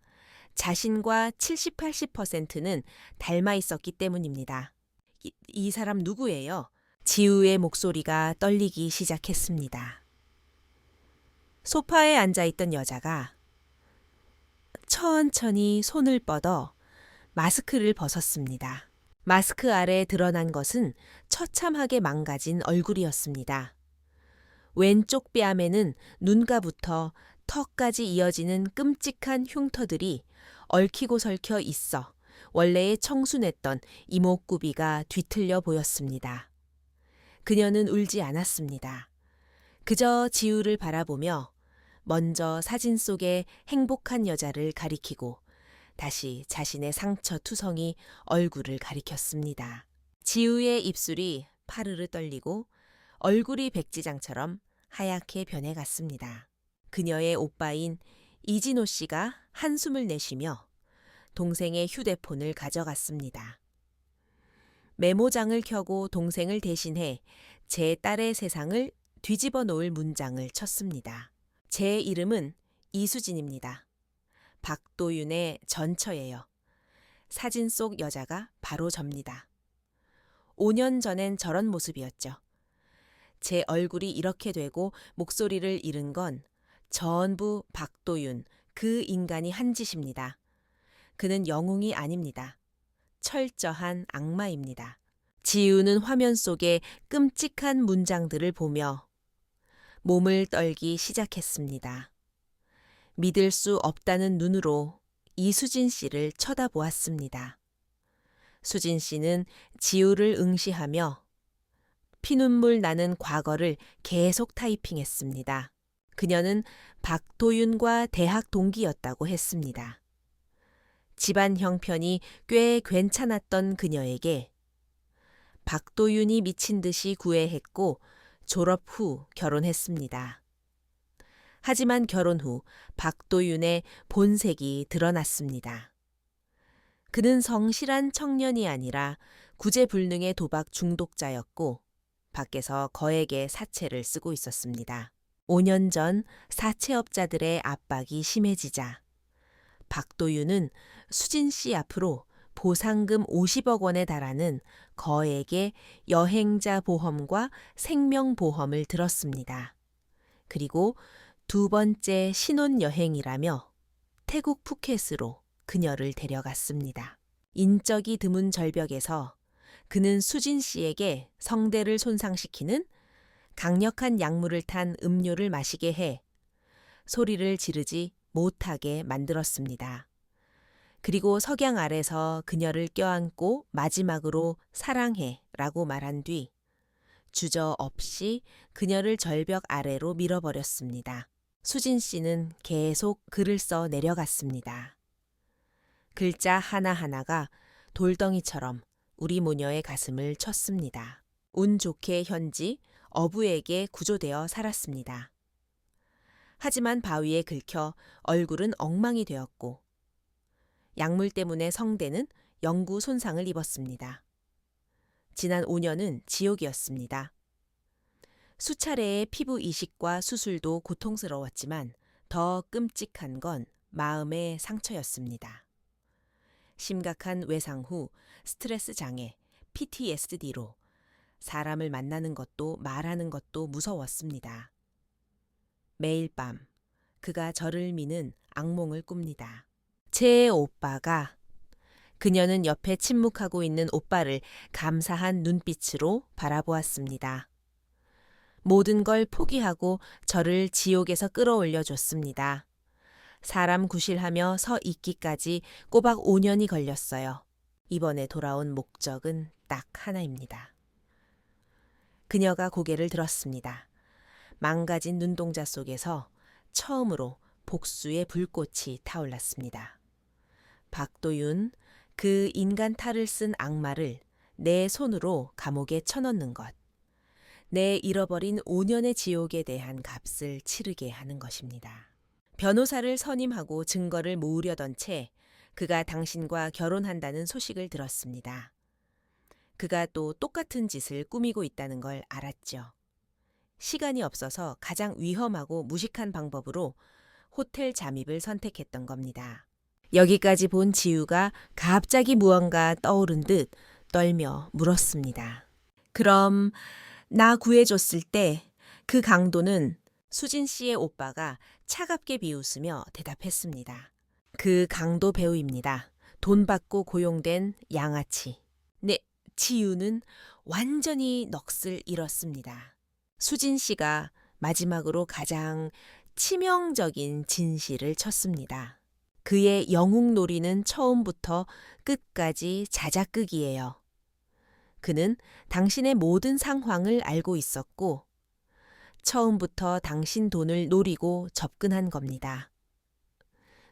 자신과 70, 80%는 닮아 있었기 때문입니다. 이 사람 누구예요? 지우의 목소리가 떨리기 시작했습니다. 소파에 앉아있던 여자가 천천히 손을 뻗어 마스크를 벗었습니다. 마스크 아래 드러난 것은 처참하게 망가진 얼굴이었습니다. 왼쪽 뺨에는 눈가부터 턱까지 이어지는 끔찍한 흉터들이 얽히고 설켜 있어 원래의 청순했던 이목구비가 뒤틀려 보였습니다. 그녀는 울지 않았습니다. 그저 지우를 바라보며 먼저 사진 속의 행복한 여자를 가리키고 다시 자신의 상처투성이 얼굴을 가리켰습니다. 지우의 입술이 파르르 떨리고 얼굴이 백지장처럼 하얗게 변해갔습니다. 그녀의 오빠인 이진호 씨가 한숨을 내쉬며 동생의 휴대폰을 가져갔습니다. 메모장을 켜고 동생을 대신해 제 딸의 세상을 뒤집어 놓을 문장을 쳤습니다. 제 이름은 이수진입니다. 박도윤의 전처예요. 사진 속 여자가 바로 접니다. 5년 전엔 저런 모습이었죠. 제 얼굴이 이렇게 되고 목소리를 잃은 건 전부 박도윤, 그 인간이 한 짓입니다. 그는 영웅이 아닙니다. 철저한 악마입니다. 지우는 화면 속의 끔찍한 문장들을 보며 몸을 떨기 시작했습니다. 믿을 수 없다는 눈으로 이수진 씨를 쳐다보았습니다. 수진 씨는 지우를 응시하며 피눈물 나는 과거를 계속 타이핑했습니다. 그녀는 박도윤과 대학 동기였다고 했습니다. 집안 형편이 꽤 괜찮았던 그녀에게 박도윤이 미친 듯이 구애했고 졸업 후 결혼했습니다. 하지만 결혼 후 박도윤의 본색이 드러났습니다. 그는 성실한 청년이 아니라 구제불능의 도박 중독자였고 밖에서 거액의 사채를 쓰고 있었습니다. 5년 전 사채업자들의 압박이 심해지자 박도윤은 수진 씨 앞으로 보상금 50억 원에 달하는 거액의 여행자 보험과 생명보험을 들었습니다. 그리고 두 번째 신혼여행이라며 태국 푸켓으로 그녀를 데려갔습니다. 인적이 드문 절벽에서 그는 수진 씨에게 성대를 손상시키는 강력한 약물을 탄 음료를 마시게 해 소리를 지르지 못하게 만들었습니다. 그리고 석양 아래서 그녀를 껴안고 마지막으로 사랑해 라고 말한 뒤 주저없이 그녀를 절벽 아래로 밀어버렸습니다. 수진 씨는 계속 글을 써 내려갔습니다. 글자 하나하나가 돌덩이처럼 우리 모녀의 가슴을 쳤습니다. 운 좋게 현지 어부에게 구조되어 살았습니다. 하지만 바위에 긁혀 얼굴은 엉망이 되었고 약물 때문에 성대는 영구 손상을 입었습니다. 지난 5년은 지옥이었습니다. 수차례의 피부 이식과 수술도 고통스러웠지만 더 끔찍한 건 마음의 상처였습니다. 심각한 외상 후 스트레스 장애, PTSD로 사람을 만나는 것도 말하는 것도 무서웠습니다. 매일 밤 그가 저를 미는 악몽을 꿉니다. 제 오빠가 그녀는 옆에 침묵하고 있는 오빠를 감사한 눈빛으로 바라보았습니다. 모든 걸 포기하고 저를 지옥에서 끌어올려 줬습니다. 사람 구실하며 서 있기까지 꼬박 5년이 걸렸어요. 이번에 돌아온 목적은 딱 하나입니다. 그녀가 고개를 들었습니다. 망가진 눈동자 속에서 처음으로 복수의 불꽃이 타올랐습니다. 박도윤, 그 인간 탈을 쓴 악마를 내 손으로 감옥에 쳐넣는 것. 내 잃어버린 5년의 지옥에 대한 값을 치르게 하는 것입니다. 변호사를 선임하고 증거를 모으려던 채 그가 당신과 결혼한다는 소식을 들었습니다. 그가 또 똑같은 짓을 꾸미고 있다는 걸 알았죠. 시간이 없어서 가장 위험하고 무식한 방법으로 호텔 잠입을 선택했던 겁니다. 여기까지 본 지우가 갑자기 무언가 떠오른 듯 떨며 물었습니다. 그럼 나 구해줬을 때 그 강도는 수진 씨의 오빠가 차갑게 비웃으며 대답했습니다. 그 강도 배우입니다. 돈 받고 고용된 양아치. 네, 지우는 완전히 넋을 잃었습니다. 수진 씨가 마지막으로 가장 치명적인 진실을 쳤습니다. 그의 영웅놀이는 처음부터 끝까지 자작극이에요. 그는 당신의 모든 상황을 알고 있었고 처음부터 당신 돈을 노리고 접근한 겁니다.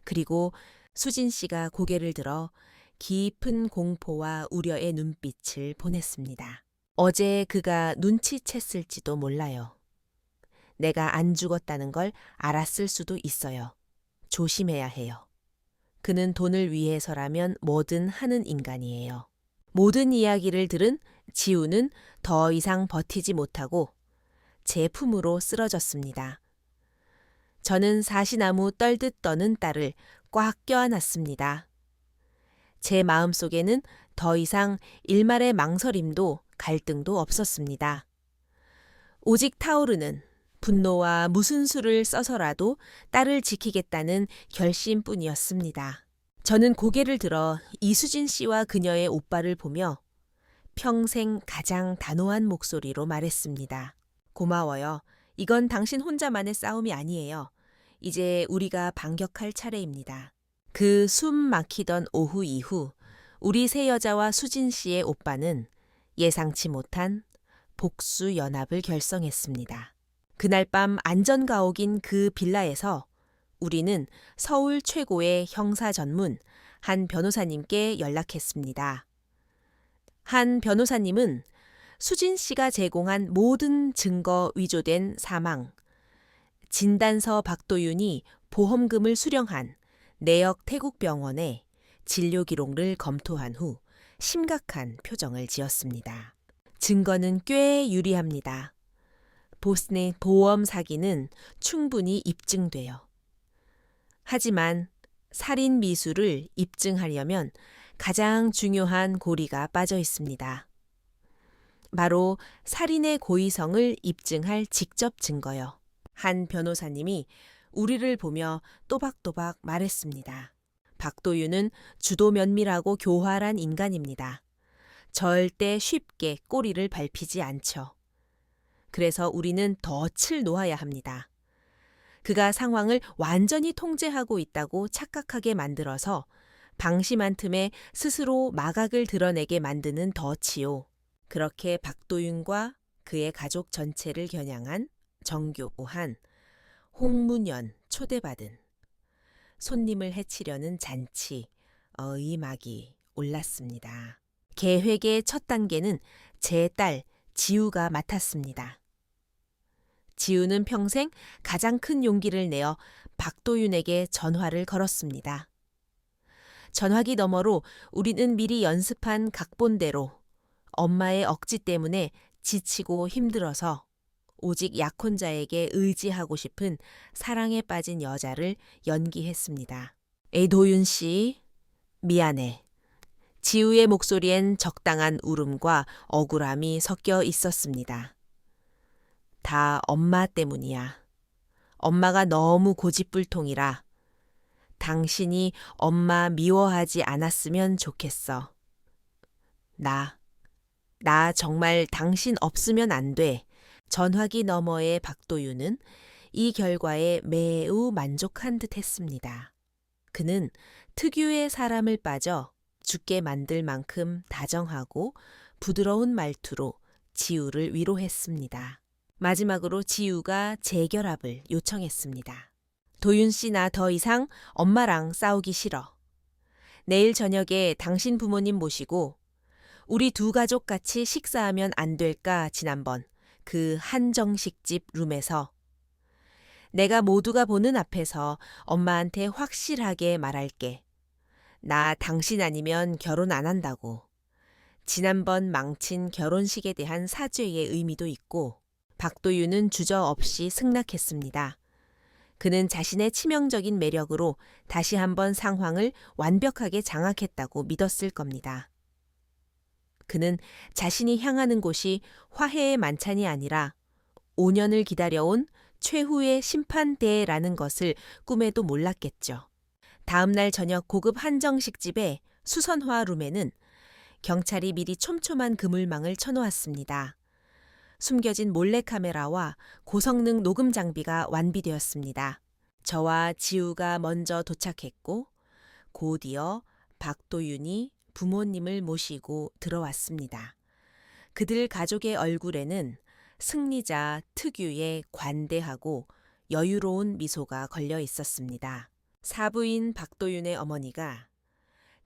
그리고 수진 씨가 고개를 들어 깊은 공포와 우려의 눈빛을 보냈습니다. 어제 그가 눈치챘을지도 몰라요. 내가 안 죽었다는 걸 알았을 수도 있어요. 조심해야 해요. 그는 돈을 위해서라면 뭐든 하는 인간이에요. 모든 이야기를 들은 지우는 더 이상 버티지 못하고 제 품으로 쓰러졌습니다. 저는 사시나무 떨듯 떠는 딸을 꽉 껴안았습니다. 제 마음속에는 더 이상 일말의 망설임도 갈등도 없었습니다. 오직 타오르는 분노와 무슨 수를 써서라도 딸을 지키겠다는 결심뿐이었습니다. 저는 고개를 들어 이수진 씨와 그녀의 오빠를 보며 평생 가장 단호한 목소리로 말했습니다. 고마워요. 이건 당신 혼자만의 싸움이 아니에요. 이제 우리가 반격할 차례입니다. 그 숨 막히던 오후 이후 우리 세 여자와 수진 씨의 오빠는 예상치 못한 복수 연합을 결성했습니다. 그날 밤 안전가옥인 그 빌라에서 우리는 서울 최고의 형사 전문 한 변호사님께 연락했습니다. 한 변호사님은 수진 씨가 제공한 모든 증거 위조된 사망, 진단서 박도윤이 보험금을 수령한 내역 태국병원의 진료 기록을 검토한 후 심각한 표정을 지었습니다. 증거는 꽤 유리합니다. 보스네 보험 사기는 충분히 입증돼요. 하지만 살인 미수를 입증하려면 가장 중요한 고리가 빠져 있습니다. 바로 살인의 고의성을 입증할 직접 증거요. 한 변호사님이 우리를 보며 또박또박 말했습니다. 박도윤은 주도 면밀하고 교활한 인간입니다. 절대 쉽게 꼬리를 밟히지 않죠. 그래서 우리는 덫을 놓아야 합니다. 그가 상황을 완전히 통제하고 있다고 착각하게 만들어서 방심한 틈에 스스로 마각을 드러내게 만드는 덫이요. 그렇게 박도윤과 그의 가족 전체를 겨냥한 정교한 홍문연 초대받은 손님을 해치려는 잔치, 어이막이 올랐습니다. 계획의 첫 단계는 제 딸 지우가 맡았습니다. 지우는 평생 가장 큰 용기를 내어 박도윤에게 전화를 걸었습니다. 전화기 너머로 우리는 미리 연습한 각본대로 엄마의 억지 때문에 지치고 힘들어서 오직 약혼자에게 의지하고 싶은 사랑에 빠진 여자를 연기했습니다. 도윤 씨, 미안해. 지우의 목소리엔 적당한 울음과 억울함이 섞여 있었습니다. 다 엄마 때문이야. 엄마가 너무 고집불통이라 당신이 엄마 미워하지 않았으면 좋겠어. 나 정말 당신 없으면 안 돼. 전화기 너머의 박도윤은 이 결과에 매우 만족한 듯 했습니다. 그는 특유의 사람을 빠져 죽게 만들 만큼 다정하고 부드러운 말투로 지우를 위로했습니다. 마지막으로 지우가 재결합을 요청했습니다. 도윤 씨, 나 더 이상 엄마랑 싸우기 싫어. 내일 저녁에 당신 부모님 모시고 우리 두 가족 같이 식사하면 안 될까 지난번 그 한정식집 룸에서. 내가 모두가 보는 앞에서 엄마한테 확실하게 말할게. 나 당신 아니면 결혼 안 한다고. 지난번 망친 결혼식에 대한 사죄의 의미도 있고. 박도윤은 주저없이 승낙했습니다. 그는 자신의 치명적인 매력으로 다시 한번 상황을 완벽하게 장악했다고 믿었을 겁니다. 그는 자신이 향하는 곳이 화해의 만찬이 아니라 5년을 기다려온 최후의 심판대라는 것을 꿈에도 몰랐겠죠. 다음 날 저녁 고급 한정식 집의 수선화 룸에는 경찰이 미리 촘촘한 그물망을 쳐놓았습니다. 숨겨진 몰래카메라와 고성능 녹음 장비가 완비되었습니다. 저와 지우가 먼저 도착했고 곧이어 박도윤이 부모님을 모시고 들어왔습니다. 그들 가족의 얼굴에는 승리자 특유의 관대하고 여유로운 미소가 걸려 있었습니다. 사부인 박도윤의 어머니가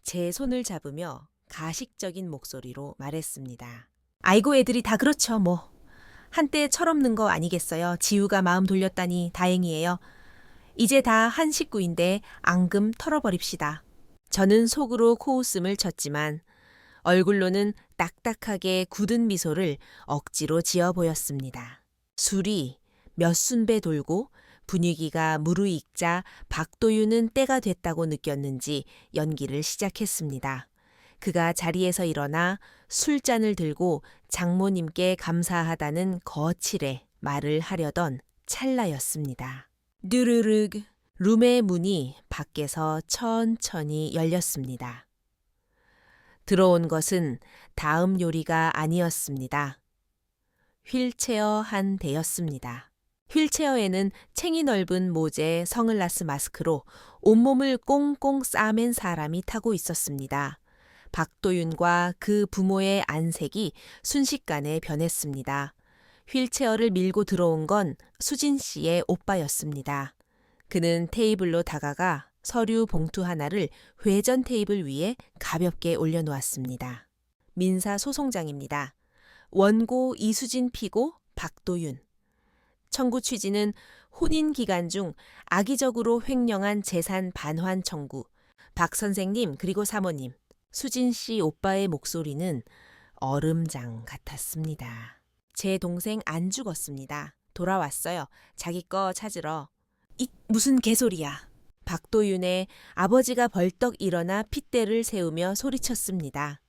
제 손을 잡으며 가식적인 목소리로 말했습니다. 아이고, 애들이 다 그렇죠, 뭐. 한때 철없는 거 아니겠어요. 지우가 마음 돌렸다니 다행이에요. 이제 다 한 식구인데 앙금 털어버립시다. 저는 속으로 코웃음을 쳤지만 얼굴로는 딱딱하게 굳은 미소를 억지로 지어 보였습니다. 술이 몇 순배 돌고 분위기가 무르익자 박도윤은 때가 됐다고 느꼈는지 연기를 시작했습니다. 그가 자리에서 일어나 술잔을 들고 장모님께 감사하다는 거칠의 말을 하려던 찰나였습니다. 누르륵. 룸의 문이 밖에서 천천히 열렸습니다. 들어온 것은 다음 요리가 아니었습니다. 휠체어 한 대였습니다. 휠체어에는 챙이 넓은 모재 선글라스 마스크로 온몸을 꽁꽁 싸맨 사람이 타고 있었습니다. 박도윤과 그 부모의 안색이 순식간에 변했습니다. 휠체어를 밀고 들어온 건 수진 씨의 오빠였습니다. 그는 테이블로 다가가 서류 봉투 하나를 회전 테이블 위에 가볍게 올려놓았습니다. 민사소송장입니다. 원고 이수진 피고 박도윤. 청구 취지는 혼인 기간 중 악의적으로 횡령한 재산 반환 청구. 박 선생님 그리고 사모님, 수진 씨 오빠의 목소리는 얼음장 같았습니다. 제 동생 안 죽었습니다. 돌아왔어요. 자기 거 찾으러. 무슨 개소리야. 박도윤의 아버지가 벌떡 일어나 핏대를 세우며 소리쳤습니다.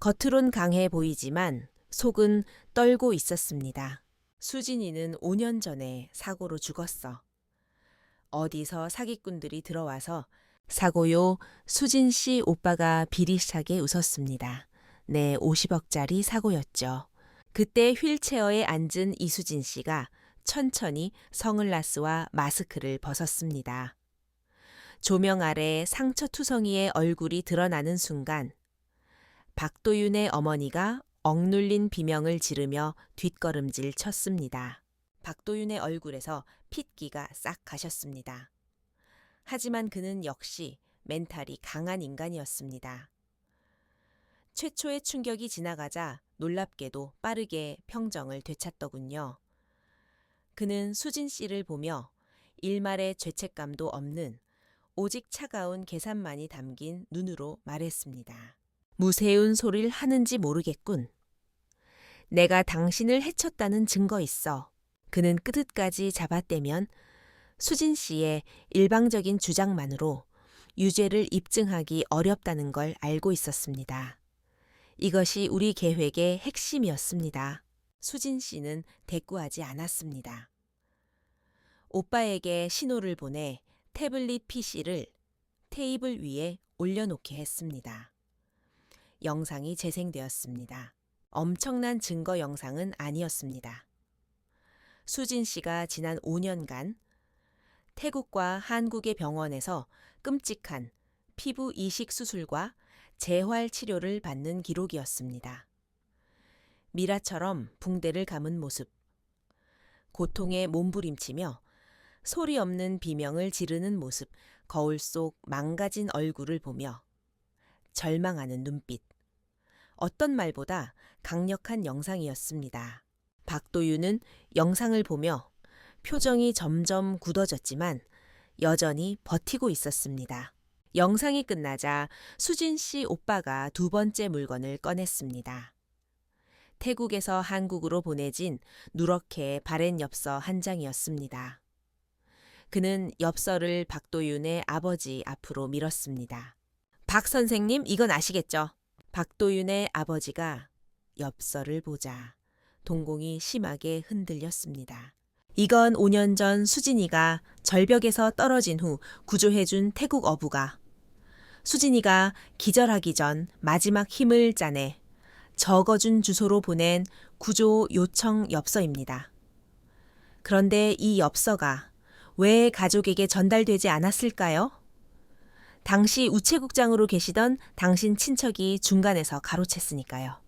겉으론 강해 보이지만 속은 떨고 있었습니다. 수진이는 5년 전에 사고로 죽었어. 어디서 사기꾼들이 들어와서 사고요. 수진 씨 오빠가 비리하게 웃었습니다. 네, 50억짜리 사고였죠. 그때 휠체어에 앉은 이수진 씨가 천천히 선글라스와 마스크를 벗었습니다. 조명 아래 상처투성이의 얼굴이 드러나는 순간 박도윤의 어머니가 억눌린 비명을 지르며 뒷걸음질 쳤습니다. 박도윤의 얼굴에서 핏기가 싹 가셨습니다. 하지만 그는 역시 멘탈이 강한 인간이었습니다. 최초의 충격이 지나가자 놀랍게도 빠르게 평정을 되찾더군요. 그는 수진 씨를 보며 일말의 죄책감도 없는 오직 차가운 계산만이 담긴 눈으로 말했습니다. 무세운 소리를 하는지 모르겠군. 내가 당신을 해쳤다는 증거 있어. 그는 끝까지 잡아떼면 수진 씨의 일방적인 주장만으로 유죄를 입증하기 어렵다는 걸 알고 있었습니다. 이것이 우리 계획의 핵심이었습니다. 수진 씨는 대꾸하지 않았습니다. 오빠에게 신호를 보내 태블릿 PC를 테이블 위에 올려놓게 했습니다. 영상이 재생되었습니다. 엄청난 증거 영상은 아니었습니다. 수진 씨가 지난 5년간 태국과 한국의 병원에서 끔찍한 피부 이식 수술과 재활 치료를 받는 기록이었습니다. 미라처럼 붕대를 감은 모습, 고통에 몸부림치며 소리 없는 비명을 지르는 모습, 거울 속 망가진 얼굴을 보며 절망하는 눈빛. 어떤 말보다 강력한 영상이었습니다. 박도윤은 영상을 보며 표정이 점점 굳어졌지만 여전히 버티고 있었습니다. 영상이 끝나자 수진 씨 오빠가 두 번째 물건을 꺼냈습니다. 태국에서 한국으로 보내진 누렇게 바랜 엽서 한 장이었습니다. 그는 엽서를 박도윤의 아버지 앞으로 밀었습니다. 박 선생님, 이건 아시겠죠? 박도윤의 아버지가 엽서를 보자 동공이 심하게 흔들렸습니다. 이건 5년 전 수진이가 절벽에서 떨어진 후 구조해준 태국 어부가 수진이가 기절하기 전 마지막 힘을 짜내 적어준 주소로 보낸 구조 요청 엽서입니다. 그런데 이 엽서가 왜 가족에게 전달되지 않았을까요? 당시 우체국장으로 계시던 당신 친척이 중간에서 가로챘으니까요.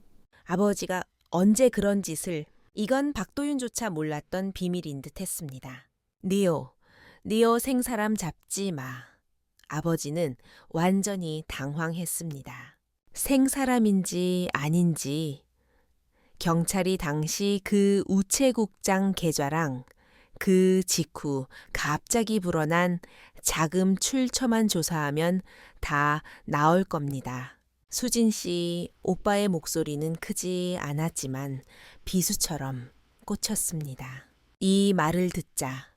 아버지가 언제 그런 짓을, 이건 박도윤조차 몰랐던 비밀인 듯 했습니다. 니오 생사람 잡지 마. 아버지는 완전히 당황했습니다. 생사람인지 아닌지 경찰이 당시 그 우체국장 계좌랑 그 직후 갑자기 불어난 자금 출처만 조사하면 다 나올 겁니다. 수진 씨 오빠의 목소리는 크지 않았지만 비수처럼 꽂혔습니다. 이 말을 듣자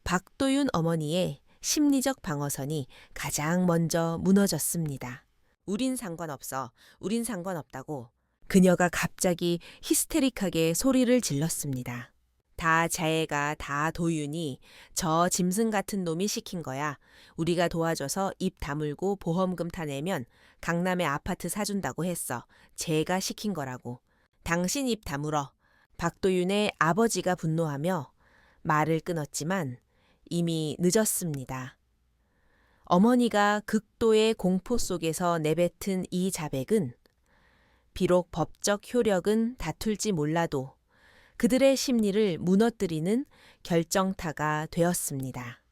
박도윤 어머니의 심리적 방어선이 가장 먼저 무너졌습니다. 우린 상관없어. 우린 상관없다고. 그녀가 갑자기 히스테릭하게 소리를 질렀습니다. 다 자애가 다 도윤이 저 짐승 같은 놈이 시킨 거야. 우리가 도와줘서 입 다물고 보험금 타내면 강남에 아파트 사준다고 했어. 쟤가 시킨 거라고. 당신 입 다물어. 박도윤의 아버지가 분노하며 말을 끊었지만 이미 늦었습니다. 어머니가 극도의 공포 속에서 내뱉은 이 자백은 비록 법적 효력은 다툴지 몰라도 그들의 심리를 무너뜨리는 결정타가 되었습니다.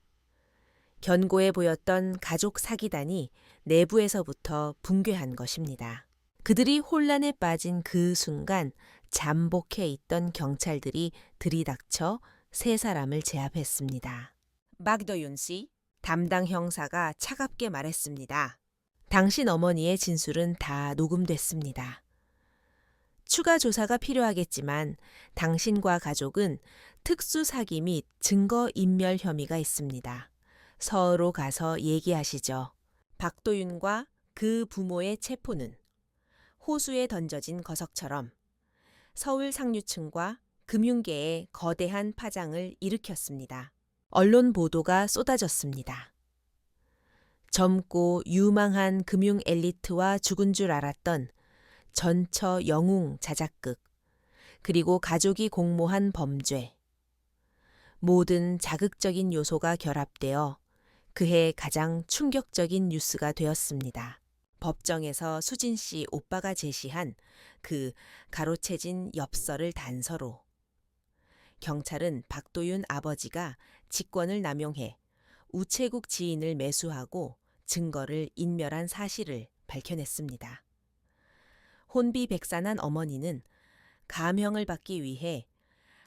견고해 보였던 가족 사기단이 내부에서부터 붕괴한 것입니다. 그들이 혼란에 빠진 그 순간 잠복해 있던 경찰들이 들이닥쳐 세 사람을 제압했습니다. 박도윤 씨, 담당 형사가 차갑게 말했습니다. 당신 어머니의 진술은 다 녹음됐습니다. 추가 조사가 필요하겠지만 당신과 가족은 특수 사기 및 증거 인멸 혐의가 있습니다. 서로 가서 얘기하시죠. 박도윤과 그 부모의 체포는 호수에 던져진 거석처럼 서울 상류층과 금융계에 거대한 파장을 일으켰습니다. 언론 보도가 쏟아졌습니다. 젊고 유망한 금융 엘리트와 죽은 줄 알았던 전처 영웅 자작극, 그리고 가족이 공모한 범죄. 모든 자극적인 요소가 결합되어 그해 가장 충격적인 뉴스가 되었습니다. 법정에서 수진 씨 오빠가 제시한 그 가로채진 엽서를 단서로 경찰은 박도윤 아버지가 직권을 남용해 우체국 지인을 매수하고 증거를 인멸한 사실을 밝혀냈습니다. 혼비백산한 어머니는 감형을 받기 위해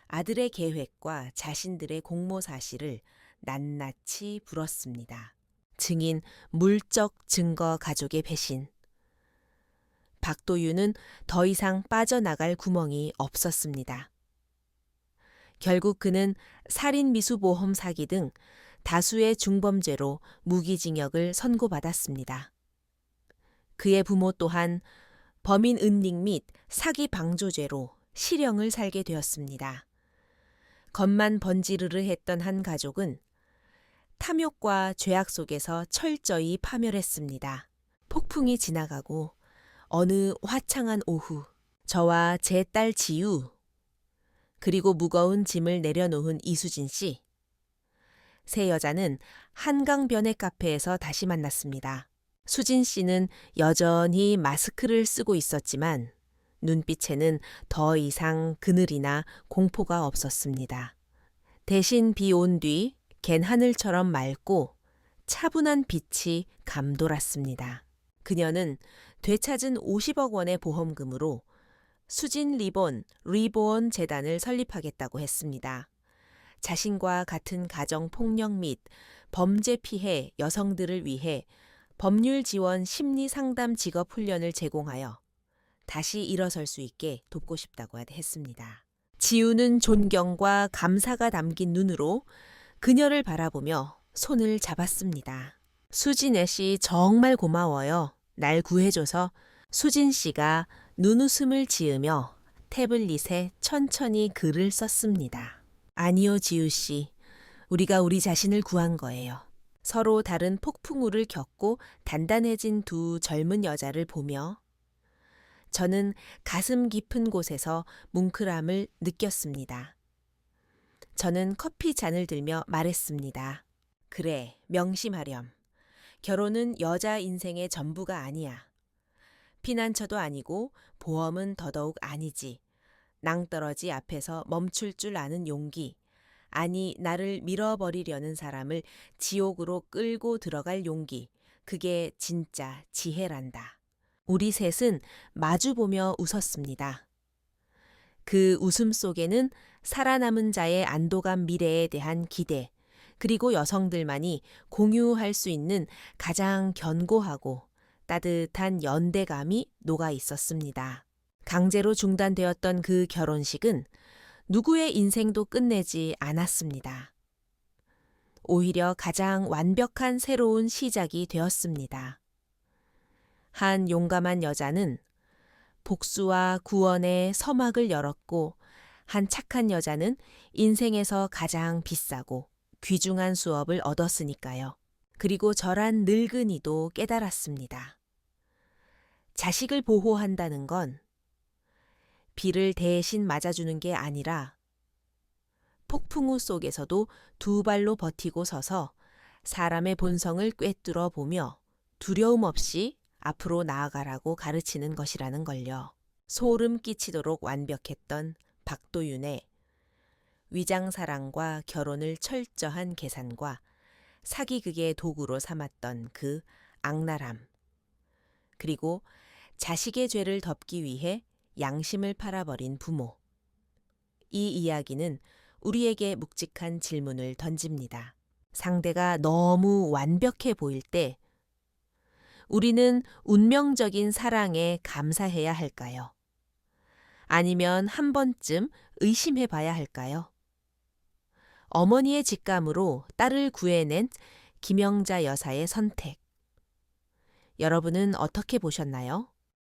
아들의 계획과 자신들의 공모 사실을 낱낱이 불었습니다. 증인 물적 증거 가족의 배신. 박도윤은 더 이상 빠져나갈 구멍이 없었습니다. 결국 그는 살인미수보험 사기 등 다수의 중범죄로 무기징역을 선고받았습니다. 그의 부모 또한 범인 은닉 및 사기 방조죄로 실형을 살게 되었습니다. 겉만 번지르르 했던 한 가족은 탐욕과 죄악 속에서 철저히 파멸했습니다. 폭풍이 지나가고 어느 화창한 오후, 저와 제 딸 지유, 그리고 무거운 짐을 내려놓은 이수진 씨, 세 여자는 한강변의 카페에서 다시 만났습니다. 수진 씨는 여전히 마스크를 쓰고 있었지만 눈빛에는 더 이상 그늘이나 공포가 없었습니다. 대신 비 온 뒤 갠 하늘처럼 맑고 차분한 빛이 감돌았습니다. 그녀는 되찾은 50억 원의 보험금으로 수진 리본 재단을 설립하겠다고 했습니다. 자신과 같은 가정 폭력 및 범죄 피해 여성들을 위해 법률 지원 심리 상담 직업 훈련을 제공하여 다시 일어설 수 있게 돕고 싶다고 했습니다. 지우는 존경과 감사가 담긴 눈으로 그녀를 바라보며 손을 잡았습니다. 수진애 씨 정말 고마워요. 날 구해줘서. 수진 씨가 눈웃음을 지으며 태블릿에 천천히 글을 썼습니다. 아니요, 지우 씨. 우리가 우리 자신을 구한 거예요. 서로 다른 폭풍우를 겪고 단단해진 두 젊은 여자를 보며 저는 가슴 깊은 곳에서 뭉클함을 느꼈습니다. 저는 커피 잔을 들며 말했습니다. 그래, 명심하렴. 결혼은 여자 인생의 전부가 아니야. 피난처도 아니고 보험은 더더욱 아니지. 낭떠러지 앞에서 멈출 줄 아는 용기. 아니, 나를 밀어버리려는 사람을 지옥으로 끌고 들어갈 용기. 그게 진짜 지혜란다. 우리 셋은 마주보며 웃었습니다. 그 웃음 속에는 살아남은 자의 안도감 미래에 대한 기대, 그리고 여성들만이 공유할 수 있는 가장 견고하고 따뜻한 연대감이 녹아 있었습니다. 강제로 중단되었던 그 결혼식은 누구의 인생도 끝내지 않았습니다. 오히려 가장 완벽한 새로운 시작이 되었습니다. 한 용감한 여자는 복수와 구원의 서막을 열었고 한 착한 여자는 인생에서 가장 비싸고 귀중한 수업을 얻었으니까요. 그리고 저란 늙은이도 깨달았습니다. 자식을 보호한다는 건 비를 대신 맞아주는 게 아니라 폭풍우 속에서도 두 발로 버티고 서서 사람의 본성을 꿰뚫어 보며 두려움 없이 앞으로 나아가라고 가르치는 것이라는 걸요. 소름 끼치도록 완벽했던 박도윤의 위장사랑과 결혼을 철저한 계산과 사기극의 도구로 삼았던 그 악랄함. 그리고 자식의 죄를 덮기 위해 양심을 팔아버린 부모. 이 이야기는 우리에게 묵직한 질문을 던집니다. 상대가 너무 완벽해 보일 때 우리는 운명적인 사랑에 감사해야 할까요? 아니면 한 번쯤 의심해 봐야 할까요? 어머니의 직감으로 딸을 구해낸 김영자 여사의 선택. 여러분은 어떻게 보셨나요?